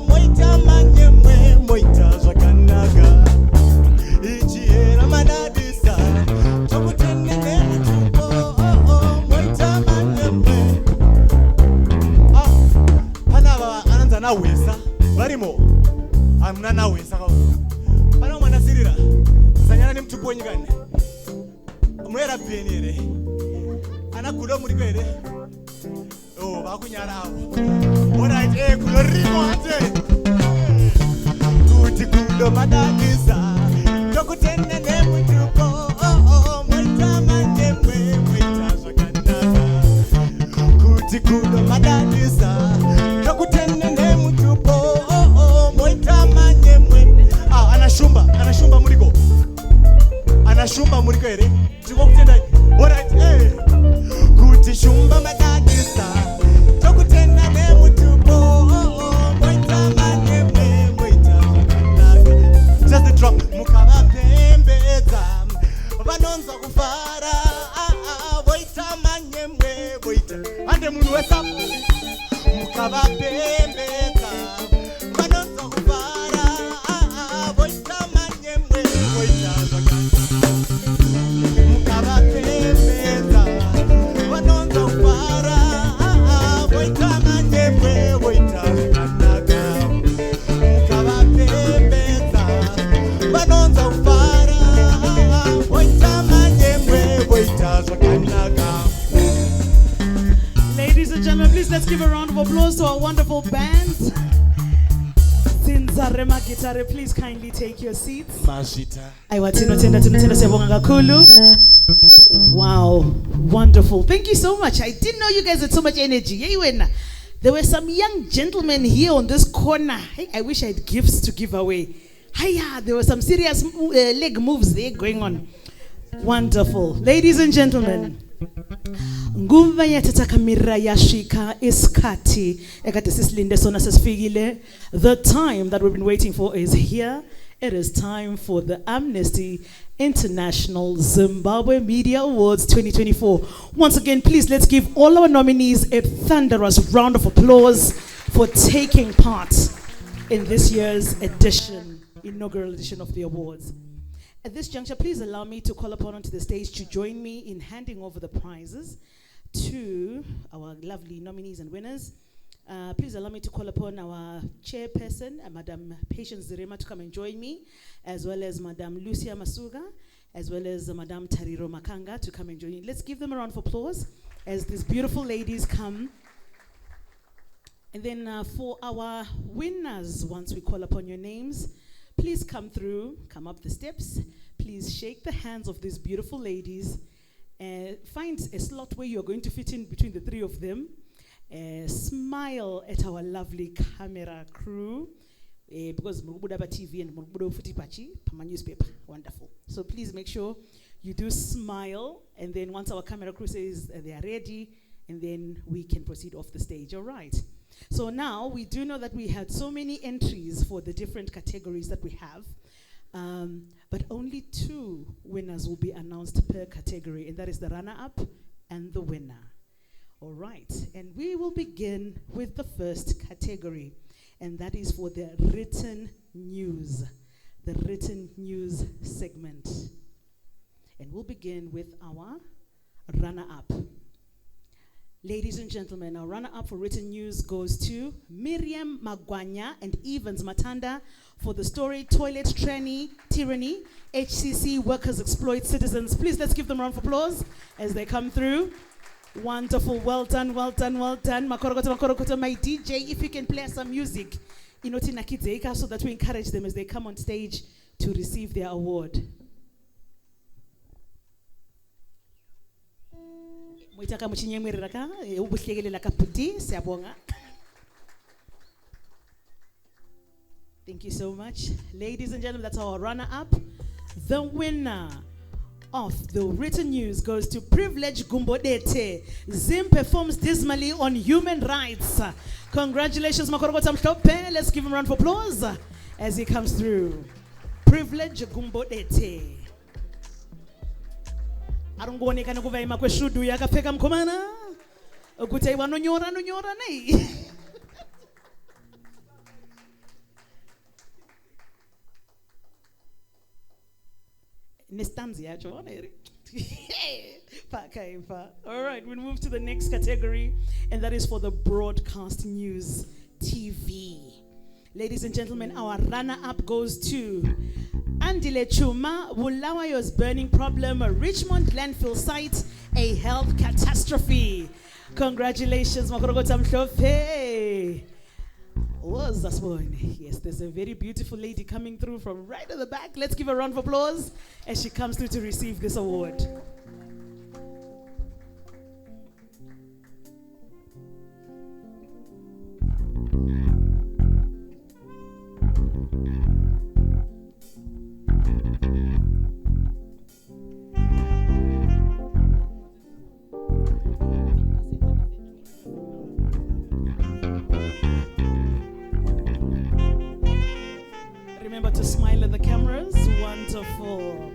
moita manyemwe moita zvakanaka. Ichiyera madadisa tokutenda nemutupo moita manyemwe. Pana ava ananza nahwesa varimo. Hamuna nahwesa kao. Pana mwana sirira sanyana nemutupo wenyikani. Mwera bheni here? Ana gudo muri kwere? Oh, vakunyarawo. Alright, gudo rimo hate. Kuti gudo madadisa tokutenda nemutupo moita manyemwe moita zvakanaka. Kuti gudo madadisa tokutenda nemutupo moita manyemwe. Anashumba muriko. Anashumba muriko here? Tikokutendai. Alright, kuti shumba madadisa tokutenda nemutupo moita manyemwe moita zvakanaka. Just the drop. Mukavapembedza vanonza kufara voita manyemwe voita. Ande munhu wesapo. Mukavapembedza vanonza kufara voita manyemwe voita. Let's give a round of applause to our wonderful band. Zinzarema Gitare, please kindly take your seats. Mashita. Aiwa, tinotenda siyabonga kakhulu. Wow, wonderful. Thank you so much. I didn't know you guys had so much energy. Hey, wena. There were some young gentlemen here on this corner. Hey, I wish I had gifts to give away. Hiya, there were some serious leg moves there going on. Wonderful. Ladies and gentlemen, nguva yathatha kamera yashika iskati ekade sisilinde sona sesifikile. The time that we've been waiting for is here. It is time for the Amnesty International Zimbabwe Media Awards 2024. Once again, please let's give all our nominees a thunderous round of applause for taking part in this year's inaugural edition of the awards. At this juncture, please allow me to call upon onto the stage to join me in handing over the prizes to our lovely nominees and winners. Please allow me to call upon our chairperson, Madam Patience Zirema, to come and join me, as well as Madam Lucia Masuga, as well as Madam Tariro Makanga to come and join me. Let's give them a round of applause as these beautiful ladies come. And then for our winners, once we call upon your names, please come through, come up the steps. Please shake the hands of these beautiful ladies. Find a slot where you're going to fit in between the three of them. Smile at our lovely camera crew. Because Murubudaba TV and Murubudo Futipachi, Pama newspaper. Wonderful. So please make sure you do smile. And then once our camera crew says they are ready, and then we can proceed off the stage. All right. So now we do know that we had so many entries for the different categories that we have, but only 2 winners will be announced per category, and that is the runner-up and the winner. All right, and we will begin with the first category, and that is for the written news segment. And we'll begin with our runner-up. Ladies and gentlemen, our runner-up for written news goes to Miriam Magwanya and Evans Matanda for the story Toilet Tyranny, HCC Workers Exploit Citizens. Please let's give them a round of applause as they come through. Wonderful, well done, well done, well done. Makorokoto, my DJ, if you can play some music, so that we encourage them as they come on stage to receive their award. Thank you so much. Ladies and gentlemen, that's our runner-up. The winner of the written news goes to Privilege Gumbodete. Zim performs dismally on human rights. Congratulations, Makorogota Mhlope. Let's give him a round of applause as he comes through. Privilege Gumbodete. Arungoneka nokuva imakweshudu yakapfeka mkomana ukuthi iwanonyora nei. Nestanzi yacho eri. All right, we'll move to the next category, and that is for the broadcast news TV. Ladies and gentlemen, our runner-up goes to Andile Chuma, Bulawayo's burning problem, a Richmond landfill site, a health catastrophe. Congratulations, Makorogota Mhlope. Was that one? Yes, there's a very beautiful lady coming through from right at the back. Let's give a round of applause as she comes through to receive this award. Remember to smile at the cameras. Wonderful.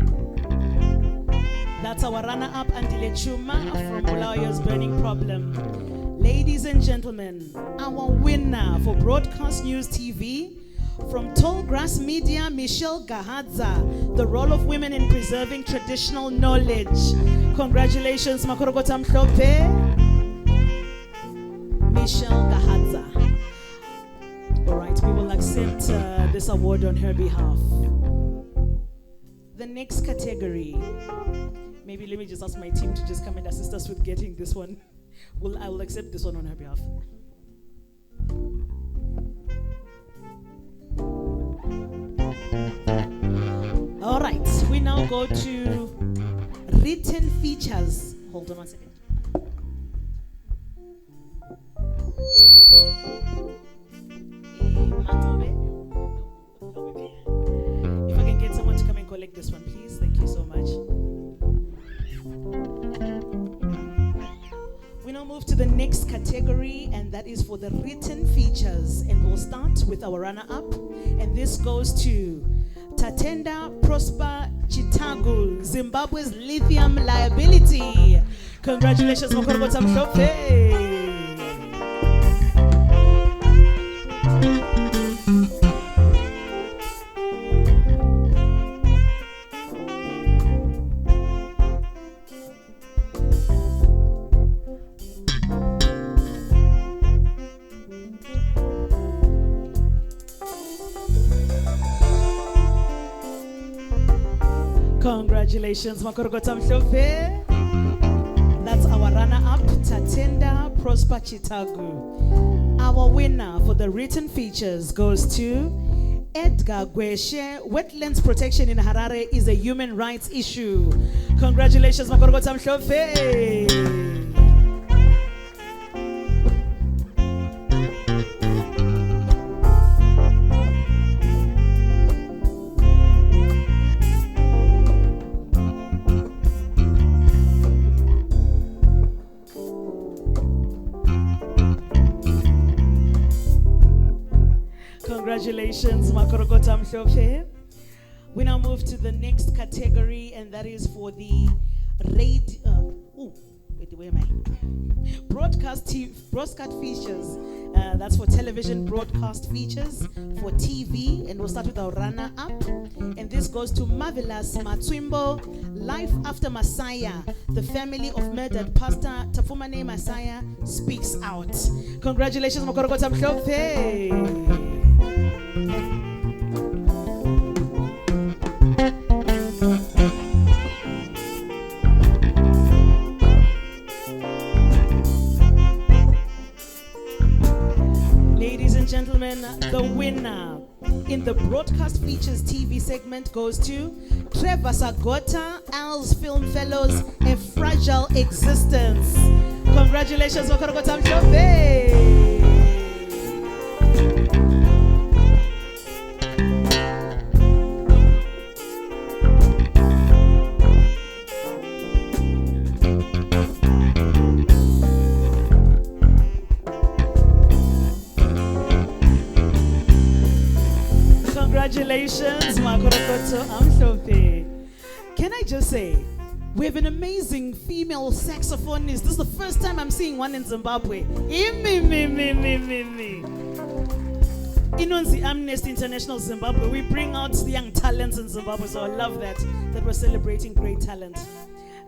That's our runner-up, Andile Chuma from Bulawayo's burning problem. Ladies and gentlemen, our winner for broadcast news TV from Tallgrass Media, Michelle Gahadza, the role of women in preserving traditional knowledge. Congratulations, Makorogota Mhlope. Michelle Gahadza. All right, we will accept this award on her behalf. The next category. Maybe let me just ask my team to just come and assist us with getting this one. I will accept this one on her behalf. go to written features. Hold on one second. If I can get someone to come and collect this one, please. Thank you so much. We now move to the next category, and that is for the written features. And we'll start with our runner-up. And this goes to Tatenda Prosper Chitagu, Zimbabwe's lithium liability. Congratulations, Mokorogota Mhlope. Congratulations, Makorogota Mhlope. That's our runner-up, Tatenda Prosper Chitagu. Our winner for the written features goes to Edgar Gweshe. Wetlands protection in Harare is a human rights issue. Congratulations, Makorogota Mhlope. Congratulations, Makorogota Mhlope. We now move to the next category, and that is for the broadcast features. That's for television broadcast features for TV, and we'll start with our runner-up. And this goes to Marvelous Matswimbo, Life After Messiah. The family of murdered Pastor Tafumane Messiah speaks out. Congratulations, Makorogota Mhlope. Ladies and gentlemen, the winner in the broadcast features TV segment goes to Trevor Sagota, Al's Film Fellows, A Fragile Existence. Congratulations, Makorogota Mhlope. Congratulations, Makorogota Mhlope. Can I just say, we have an amazing female saxophonist. This is the first time I'm seeing one in Zimbabwe. Inonzi Amnesty International Zimbabwe. We bring out the young talents in Zimbabwe, so I love that we're celebrating great talent.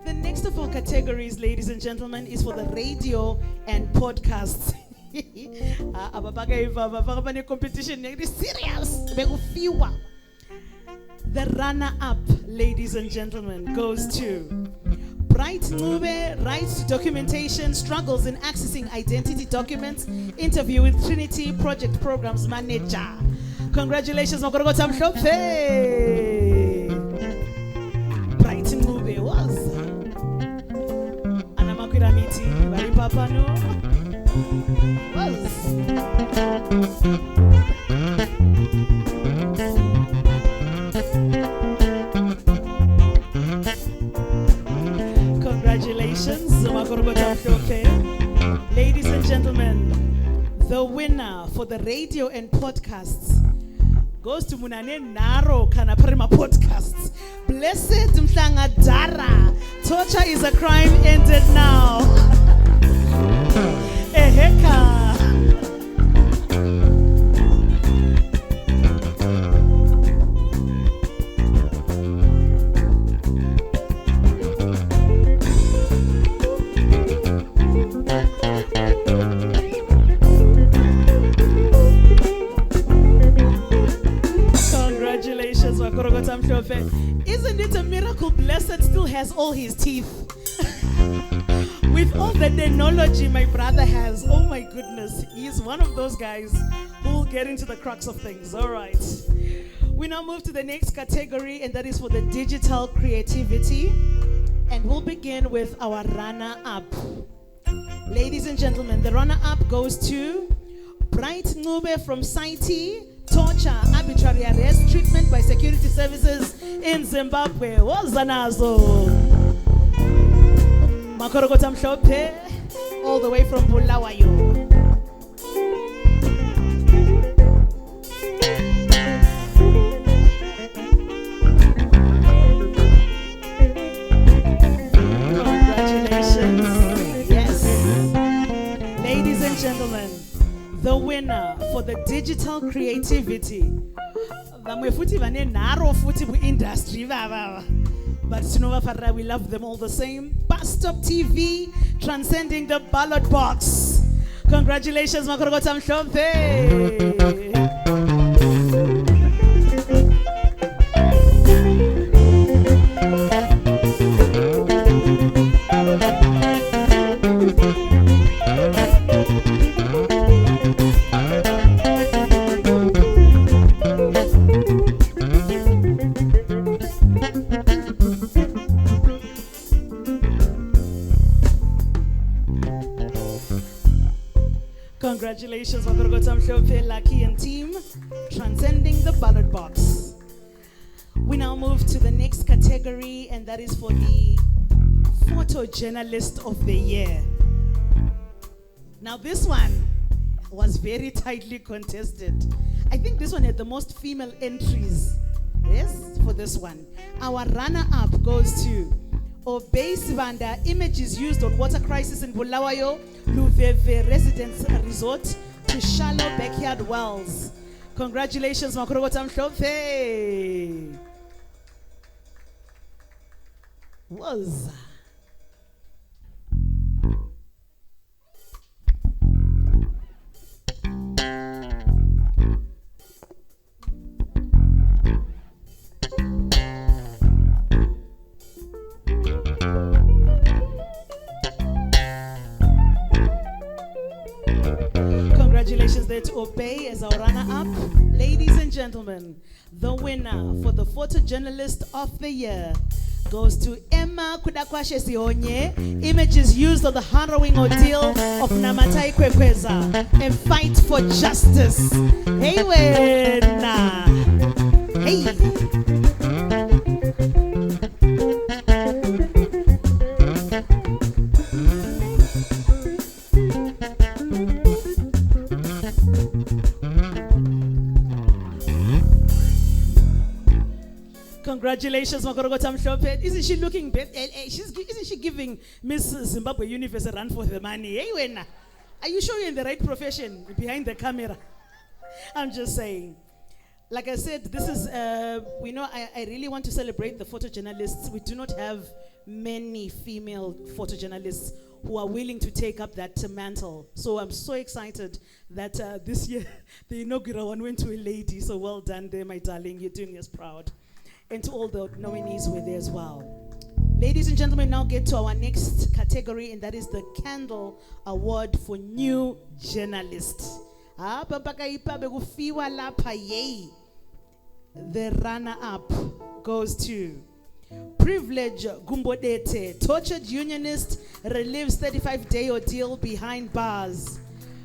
The next of our categories, ladies and gentlemen, is for the radio and podcasts. Competition serious. The runner-up, ladies and gentlemen, goes to Bright Nube, Rights to Documentation, Struggles in Accessing Identity Documents, Interview with Trinity Project Programs Manager. Congratulations, Makorogota Mhlope. Bright Nube was Anamakiramiti, Bari Papano. Congratulations, Makorogota Mhlope. Ladies and gentlemen, the winner for the radio and podcasts goes to Munane Naro Kanaparima Podcasts. Blessed Mhlanga Dara. Torture is a crime ended now. Eheka. Congratulations, Makorogota Mhlope. Isn't it a miracle Blessed still has all his teeth? With all the technology my brother has, oh my goodness, he's one of those guys who will get into the crux of things. All right. We now move to the next category, and that is for the digital creativity. And we'll begin with our runner-up. Ladies and gentlemen, the runner-up goes to Bright Nube from Saiti, torture, arbitrary arrest, treatment by security services in Zimbabwe. Wozanazo. Makorokota Mhlophe, all the way from Bulawayo. Gentlemen, the winner for the digital creativity. Vamwe futhi vane naro futhi bu industry baba. But Sinova we love them all the same. Bus Stop TV, transcending the ballot box. Congratulations, Makorogota Mhlophe. Congratulations, Makorogota Mhlophe, Lucky and team, transcending the ballot box. We now move to the next category, and that is for the photojournalist of the year. Now this one was very tightly contested. I think this one had the most female entries. Yes, for this one. Our runner-up goes to Obey Sibanda, images used on water crisis in Bulawayo, Luveve Residence Resort to shallow backyard wells. Congratulations, Makorogota Mhlophe. Was. Congratulations there to Obey as our runner-up. Ladies and gentlemen, the winner for the photojournalist of the year goes to Emma Kudakwashe Sionye. Images used on the harrowing ordeal of Namatai Kwekweza, a fight for justice. Hey, wena. Hey. Congratulations, Makorogota Mhlophe. Isn't she looking better? Isn't she giving Miss Zimbabwe Universe a run for the money? Hey, wena. Are you sure you're in the right profession behind the camera? I'm just saying. Like I said, this is, I really want to celebrate the photojournalists. We do not have many female photojournalists who are willing to take up that mantle. So I'm so excited that this year, the inaugural one went to a lady. So well done there, my darling. You're doing us proud. And to all the nominees were there as well. Ladies and gentlemen, now get to our next category, and that is the Candle Award for New Journalist. The runner-up goes to Privilege Gumbodete, tortured unionist, relives 35-day ordeal behind bars.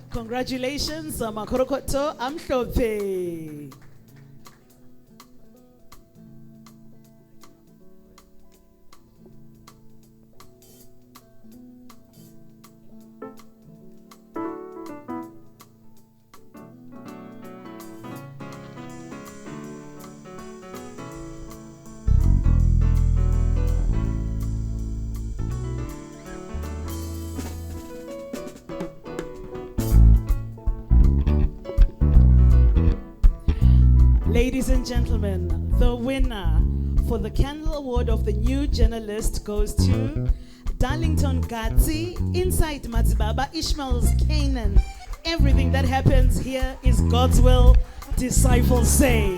Congratulations, Makorogota Mhlophe. Ladies and gentlemen, the winner for the Candle Award of the New Journalist goes to Darlington Gatsi, Inside Mazibaba, Ishmael's Canaan. Everything that happens here is God's will, disciples say.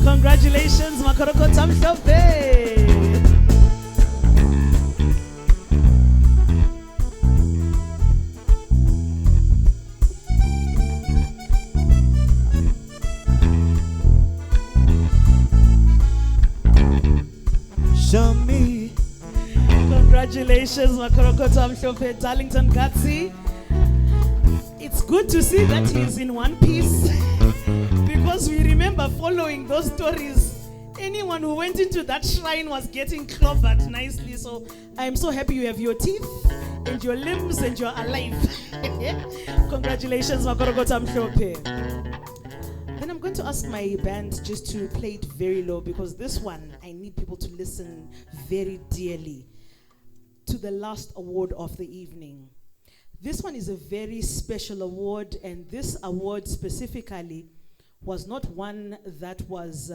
Congratulations, Makorogota Mhlophe. Congratulations, Makorokota Mshope, Darlington Gatsi. It's good to see that he's in one piece because we remember following those stories. Anyone who went into that shrine was getting clobbered nicely. So I'm so happy you have your teeth and your limbs and you're alive. Congratulations, Makorokota Mshope. Then I'm going to ask my band just to play it very low because this one, I need people to listen very dearly to the last award of the evening. This one is a very special award, and this award specifically was not one that was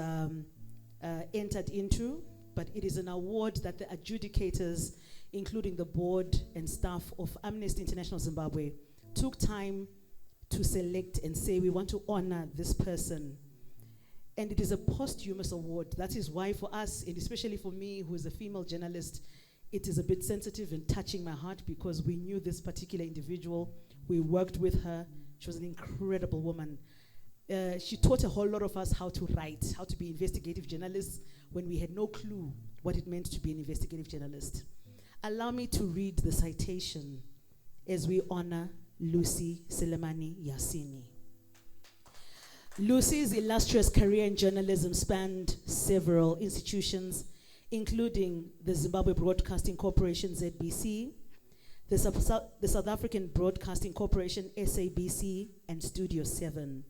entered into, but it is an award that the adjudicators, including the board and staff of Amnesty International Zimbabwe, took time to select and say, we want to honor this person. And it is a posthumous award. That is why for us, and especially for me, who is a female journalist, it is a bit sensitive and touching my heart because we knew this particular individual. We worked with her. She was an incredible woman. She taught a whole lot of us how to write, how to be investigative journalists when we had no clue what it meant to be an investigative journalist. Allow me to read the citation as we honor Lucy Selemani Yasini. Lucy's illustrious career in journalism spanned several institutions, including the Zimbabwe Broadcasting Corporation, ZBC, the South African Broadcasting Corporation, SABC, and Studio 7.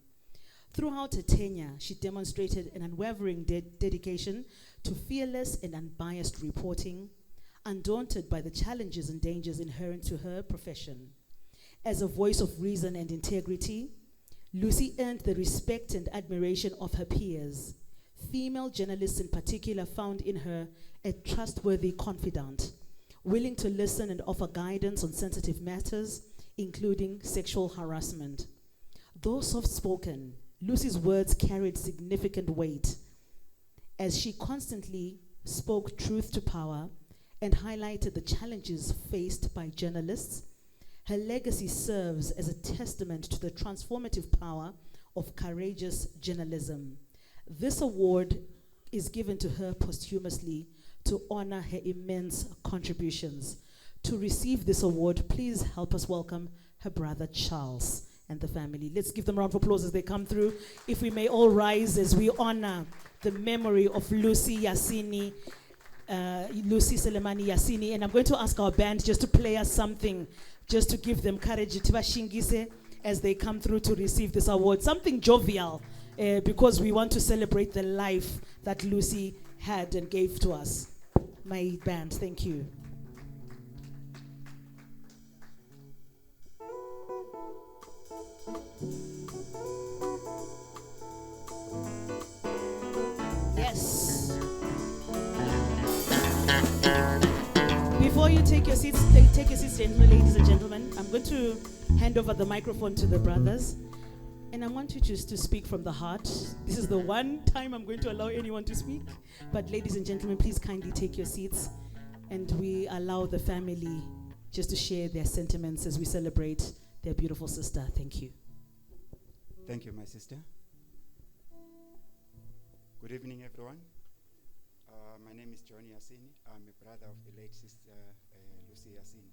Throughout her tenure, she demonstrated an unwavering dedication to fearless and unbiased reporting, undaunted by the challenges and dangers inherent to her profession. As a voice of reason and integrity, Lucy earned the respect and admiration of her peers. Female journalists in particular found in her a trustworthy confidant, willing to listen and offer guidance on sensitive matters, including sexual harassment. Though soft-spoken, Lucy's words carried significant weight as she constantly spoke truth to power and highlighted the challenges faced by journalists. Her legacy serves as a testament to the transformative power of courageous journalism. This award is given to her posthumously to honor her immense contributions. To receive this award, please help us welcome her brother Charles and the family. Let's give them a round of applause as they come through. If we may all rise as we honor the memory of Lucy Yasini, Lucy Selemani Yasini. And I'm going to ask our band just to play us something, just to give them courage as they come through to receive this award. Something jovial, because we want to celebrate the life that Lucy had and gave to us. My band, thank you. Yes. Before you take your seats, take your seats, ladies and gentlemen. I'm going to hand over the microphone to the brothers. And I want you just to speak from the heart. This is the one time I'm going to allow anyone to speak. But ladies and gentlemen, please kindly take your seats. And we allow the family just to share their sentiments as we celebrate their beautiful sister. Thank you. Thank you, my sister. Good evening, everyone. My name is John Yasini. I'm a brother of the late sister Lucy Yasini.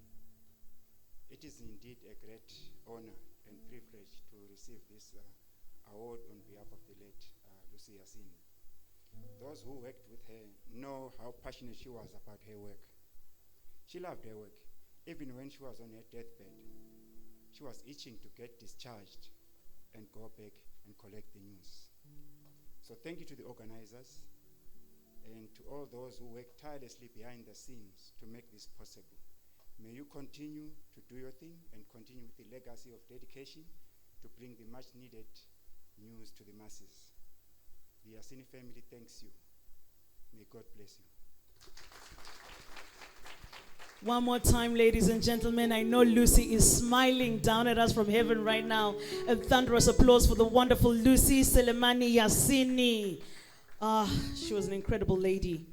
It is indeed a great honor and privilege to receive this award on behalf of the late Lucy Yasini. Those who worked with her know how passionate she was about her work. She loved her work. Even when she was on her deathbed, she was itching to get discharged and go back and collect the news. So thank you to the organizers and to all those who work tirelessly behind the scenes to make this possible. May you continue to do your thing and continue with the legacy of dedication to bring the much needed news to the masses. The Yasini family thanks you. May God bless you. One more time, ladies and gentlemen. I know Lucy is smiling down at us from heaven right now. A thunderous applause for the wonderful Lucy Selemani Yasini. She was an incredible lady.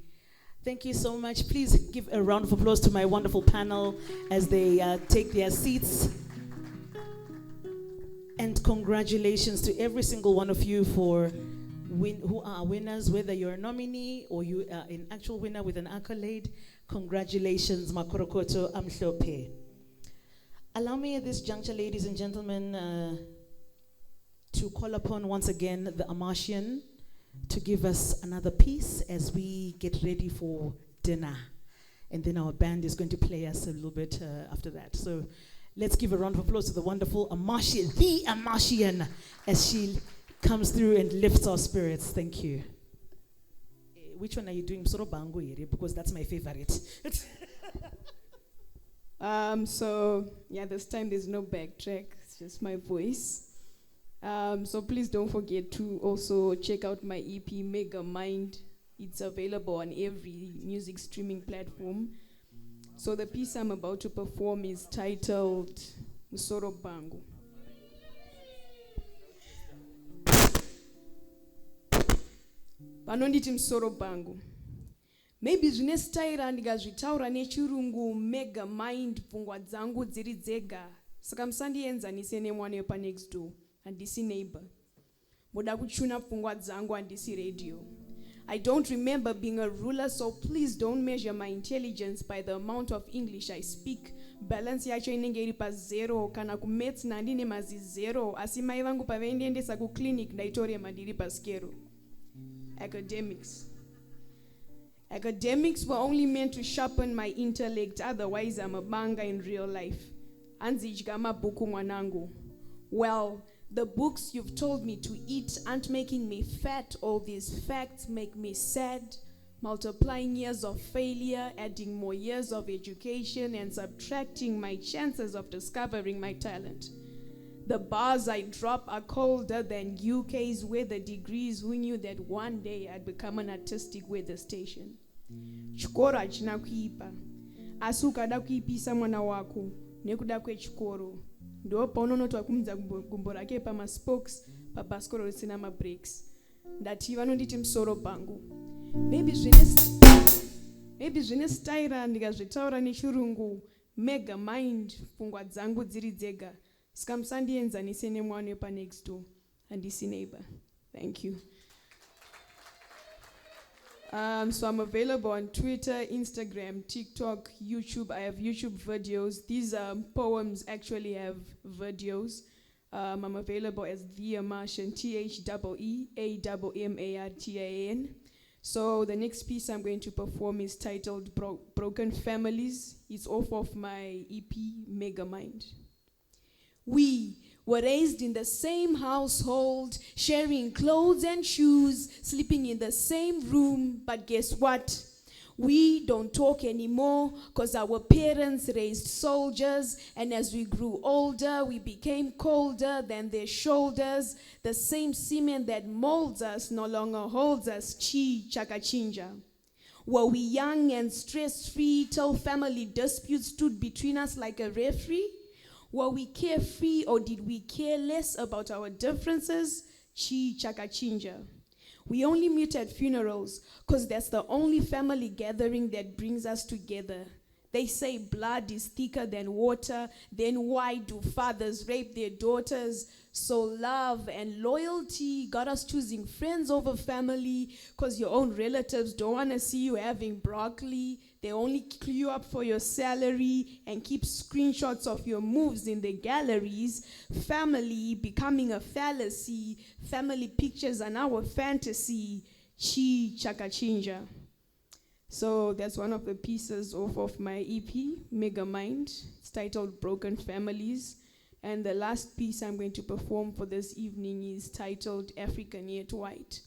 Thank you so much. Please give a round of applause to my wonderful panel as they take their seats. And congratulations to every single one of you for who are winners, whether you're a nominee or you are an actual winner with an accolade. Congratulations, Makorokoto Amhlope. Allow me at this juncture, ladies and gentlemen, to call upon once again the Amashian to give us another piece as we get ready for dinner. And then our band is going to play us a little bit after that. So let's give a round of applause to the wonderful Amashian, the Amashian, as she comes through and lifts our spirits. Thank you. Which one are you doing? Soro Bango here, because that's my favorite. So yeah, this time there's no backtrack, it's just my voice. So please don't forget to also check out my EP, Mega Mind. It's available on every music streaming platform. So the piece I'm about to perform is titled Musoro Bango. Panonditi Musoro Bango. Maybe zvine style ndikazvitaura nechirungu mega mind pfungwa dzangu dziri dzega. Saka musandienzanise nemwana wepa next door. Handisi neighbor. Moda kuchuna pfungwa dzangu handisi radio. I don't remember being a ruler, so please don't measure my intelligence by the amount of English I speak. Balance yacho inenge iri pa zero, kana ku maths nandine mazi zero, asi mai vangu pavaendiendesa ku clinic ndaitorema ndiri pa skero. Academics. Academics were only meant to sharpen my intellect, otherwise I'm a banga in real life. Anzijga mabhuku mwanangu. Well, the books you've told me to eat aren't making me fat. All these facts make me sad. Multiplying years of failure, adding more years of education, and subtracting my chances of discovering my talent. The bars I drop are colder than UK's weather degrees. Who knew that one day I'd become an artistic weather station? Chikoro hachina kuipa. Asi ukada kuipisa mwana wako nekuda kwechikoro. Ndo paunonotwa kumudza gumbo rake pamaspokes pabhasikoro risina mabreaks. Ndati vanonditi musoro bangu. Maybe zvine style ndikazvitaura nechirungu mega mind pfungwa dzangu dziri dzega. Saka musandienzanise nemwana wepa next door. Handisi neighbor. Thank you. So I'm available on Twitter, Instagram, TikTok, YouTube. I have YouTube videos. These poems actually have videos. I'm available as The Amashian, TheEamartian. So the next piece I'm going to perform is titled Broken Families. It's off of my EP, Mega Mind. We were raised in the same household, sharing clothes and shoes, sleeping in the same room, but guess what? We don't talk anymore because our parents raised soldiers, and as we grew older, we became colder than their shoulders. The same cement that molds us no longer holds us. Chi chakachinja. Were we young and stress-free till family disputes stood between us like a referee? Were we carefree, or did we care less about our differences? Chi chakachinja. We only meet at funerals because that's the only family gathering that brings us together. They say blood is thicker than water. Then why do fathers rape their daughters? So love and loyalty got us choosing friends over family because your own relatives don't want to see you having broccoli. They only clean you up for your salary and keep screenshots of your moves in the galleries. Family becoming a fallacy. Family pictures are now a fantasy. Chi chakachinja. So that's one of the pieces off of my EP, Mega Mind. It's titled Broken Families. And the last piece I'm going to perform for this evening is titled African Yet White.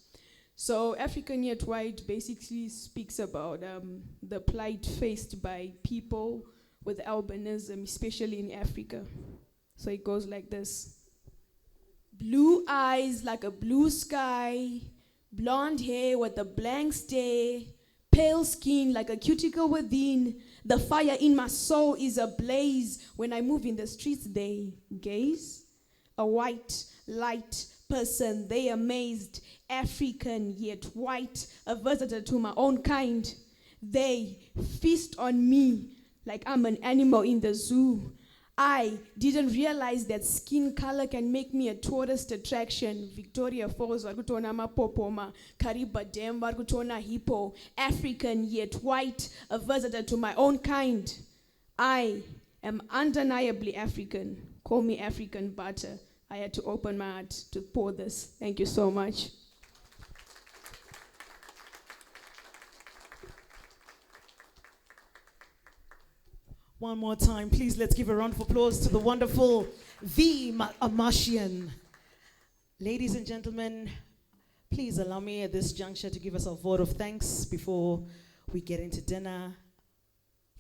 So African Yet White basically speaks about the plight faced by people with albinism, especially in Africa. So it goes like this. Blue eyes like a blue sky, blonde hair with a blank stare, pale skin like a cuticle within. The fire in my soul is ablaze. When I move in the streets, they gaze. A white, light person, they amazed. African yet white, a visitor to my own kind. They feast on me like I'm an animal in the zoo. I didn't realize that skin color can make me a tourist attraction. Victoria Falls, varikutona mapopoma. Kariba Dam, varikutona hippo. African yet white, a visitor to my own kind. I am undeniably African. Call me African butter. I had to open my heart to pour this. Thank you so much. One more time, please, let's give a round of applause to the wonderful Amashian. Ladies and gentlemen, please allow me at this juncture to give us a vote of thanks before we get into dinner.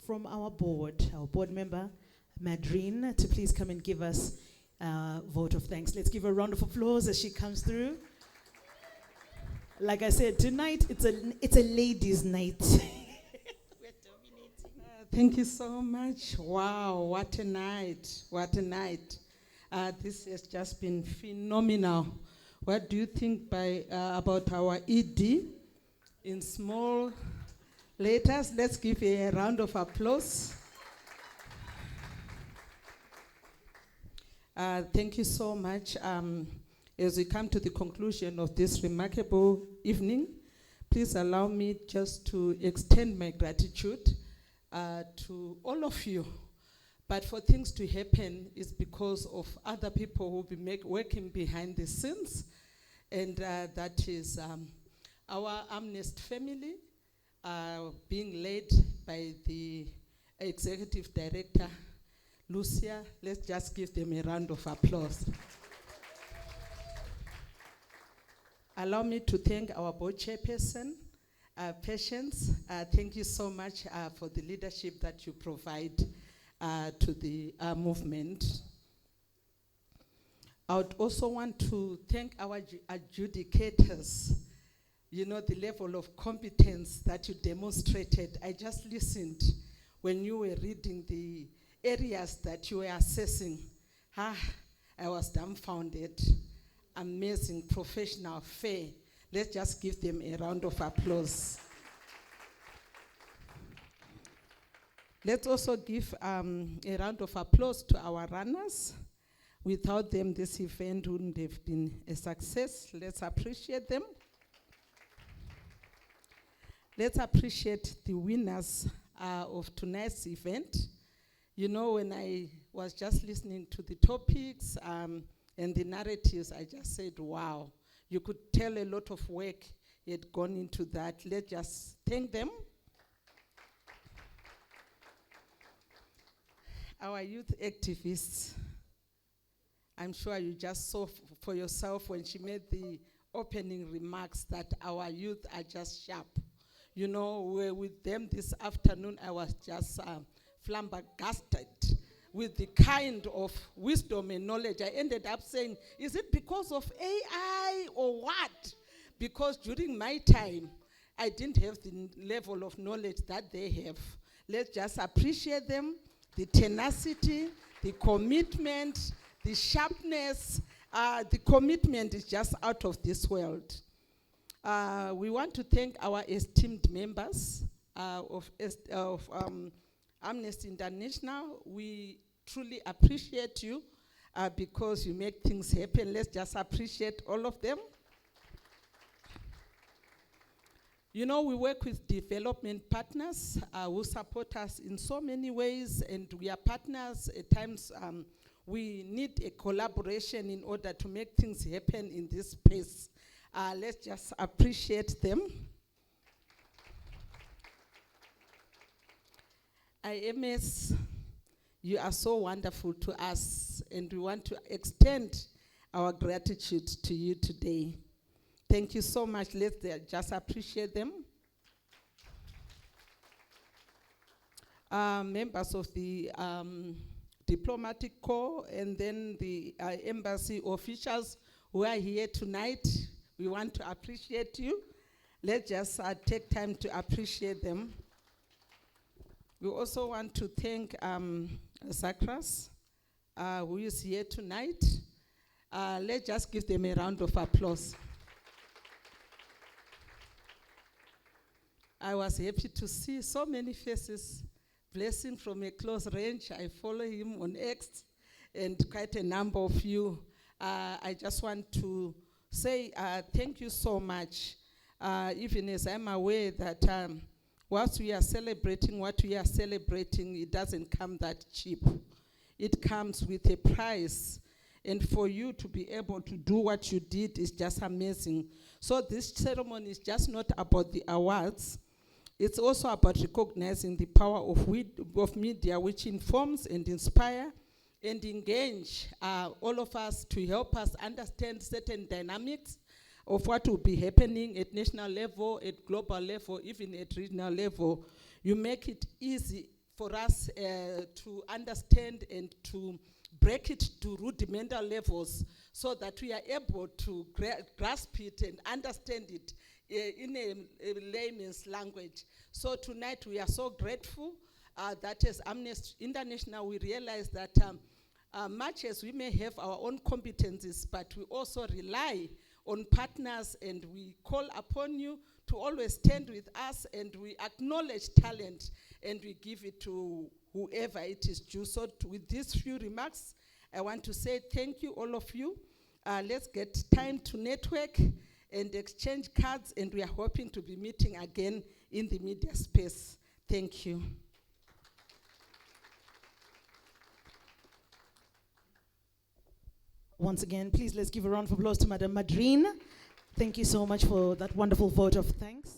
From our board member, Madrine, to please come and give us a vote of thanks. Let's give her a round of applause as she comes through. Like I said, tonight it's a ladies' night. Thank you so much. Wow, what a night. What a night. This has just been phenomenal. What do you think about our ED in small letters? Let's give a round of applause. Thank you so much. As we come to the conclusion of this remarkable evening, please allow me just to extend my gratitude to all of you. But for things to happen is because of other people who will be working behind the scenes. And that is our Amnesty family, being led by the Executive Director, Lucia. Let's just give them a round of applause. Allow me to thank our board chairperson, Patience. Thank you so much for the leadership that you provide to the movement. I would also want to thank our adjudicators. You know, the level of competence that you demonstrated. I just listened when you were reading the areas that you were assessing. I was dumbfounded. Amazing, professional, fair. Let's just give them a round of applause. Let's also give a round of applause to our runners. Without them, this event wouldn't have been a success. Let's appreciate them. Let's appreciate the winners of tonight's event. You know, when I was just listening to the topics and the narratives, I just said, wow. You could tell a lot of work had gone into that. Let's just thank them. Our youth activists, I'm sure you just saw for yourself when she made the opening remarks that our youth are just sharp. You know, we're with them this afternoon. I was just flabbergasted with the kind of wisdom and knowledge. I ended up saying, is it because of AI or what? Because during my time, I didn't have the level of knowledge that they have. Let's just appreciate them, the tenacity, the commitment, the sharpness. The commitment is just out of this world. We want to thank our esteemed members of Amnesty International. We truly appreciate you because you make things happen. Let's just appreciate all of them. You know, we work with development partners who support us in so many ways, and we are partners. At times, we need a collaboration in order to make things happen in this space. Let's just appreciate them. IMS, you are so wonderful to us, and we want to extend our gratitude to you today. Thank you so much. Let's just appreciate them. Members of the diplomatic corps and then the embassy officials who are here tonight, we want to appreciate you. Let's just take time to appreciate them. We also want to thank Sakras, who is here tonight. Let's just give them a round of applause. I was happy to see so many faces Blessing from a close range. I follow him on X, and quite a number of you. I just want to say thank you so much. Even as I'm aware that whilst we are celebrating what we are celebrating, it doesn't come that cheap. It comes with a price. And for you to be able to do what you did is just amazing. So this ceremony is just not about the awards. It's also about recognizing the power of media, which informs and inspire and engage all of us to help us understand certain dynamics of what will be happening at national level, at global level, even at regional level. You make it easy for us to understand and to break it to rudimental levels so that we are able to grasp it and understand it in a layman's language. So tonight we are so grateful that as Amnesty International we realize that much as we may have our own competencies, but we also rely on partners, and we call upon you to always stand with us, and we acknowledge talent and we give it to whoever it is due. So with these few remarks, I want to say thank you, all of you. Let's get time to network and exchange cards, and we are hoping to be meeting again in the media space. Thank you. Once again, please let's give a round of applause to Madam Madrine. Thank you so much for that wonderful vote of thanks.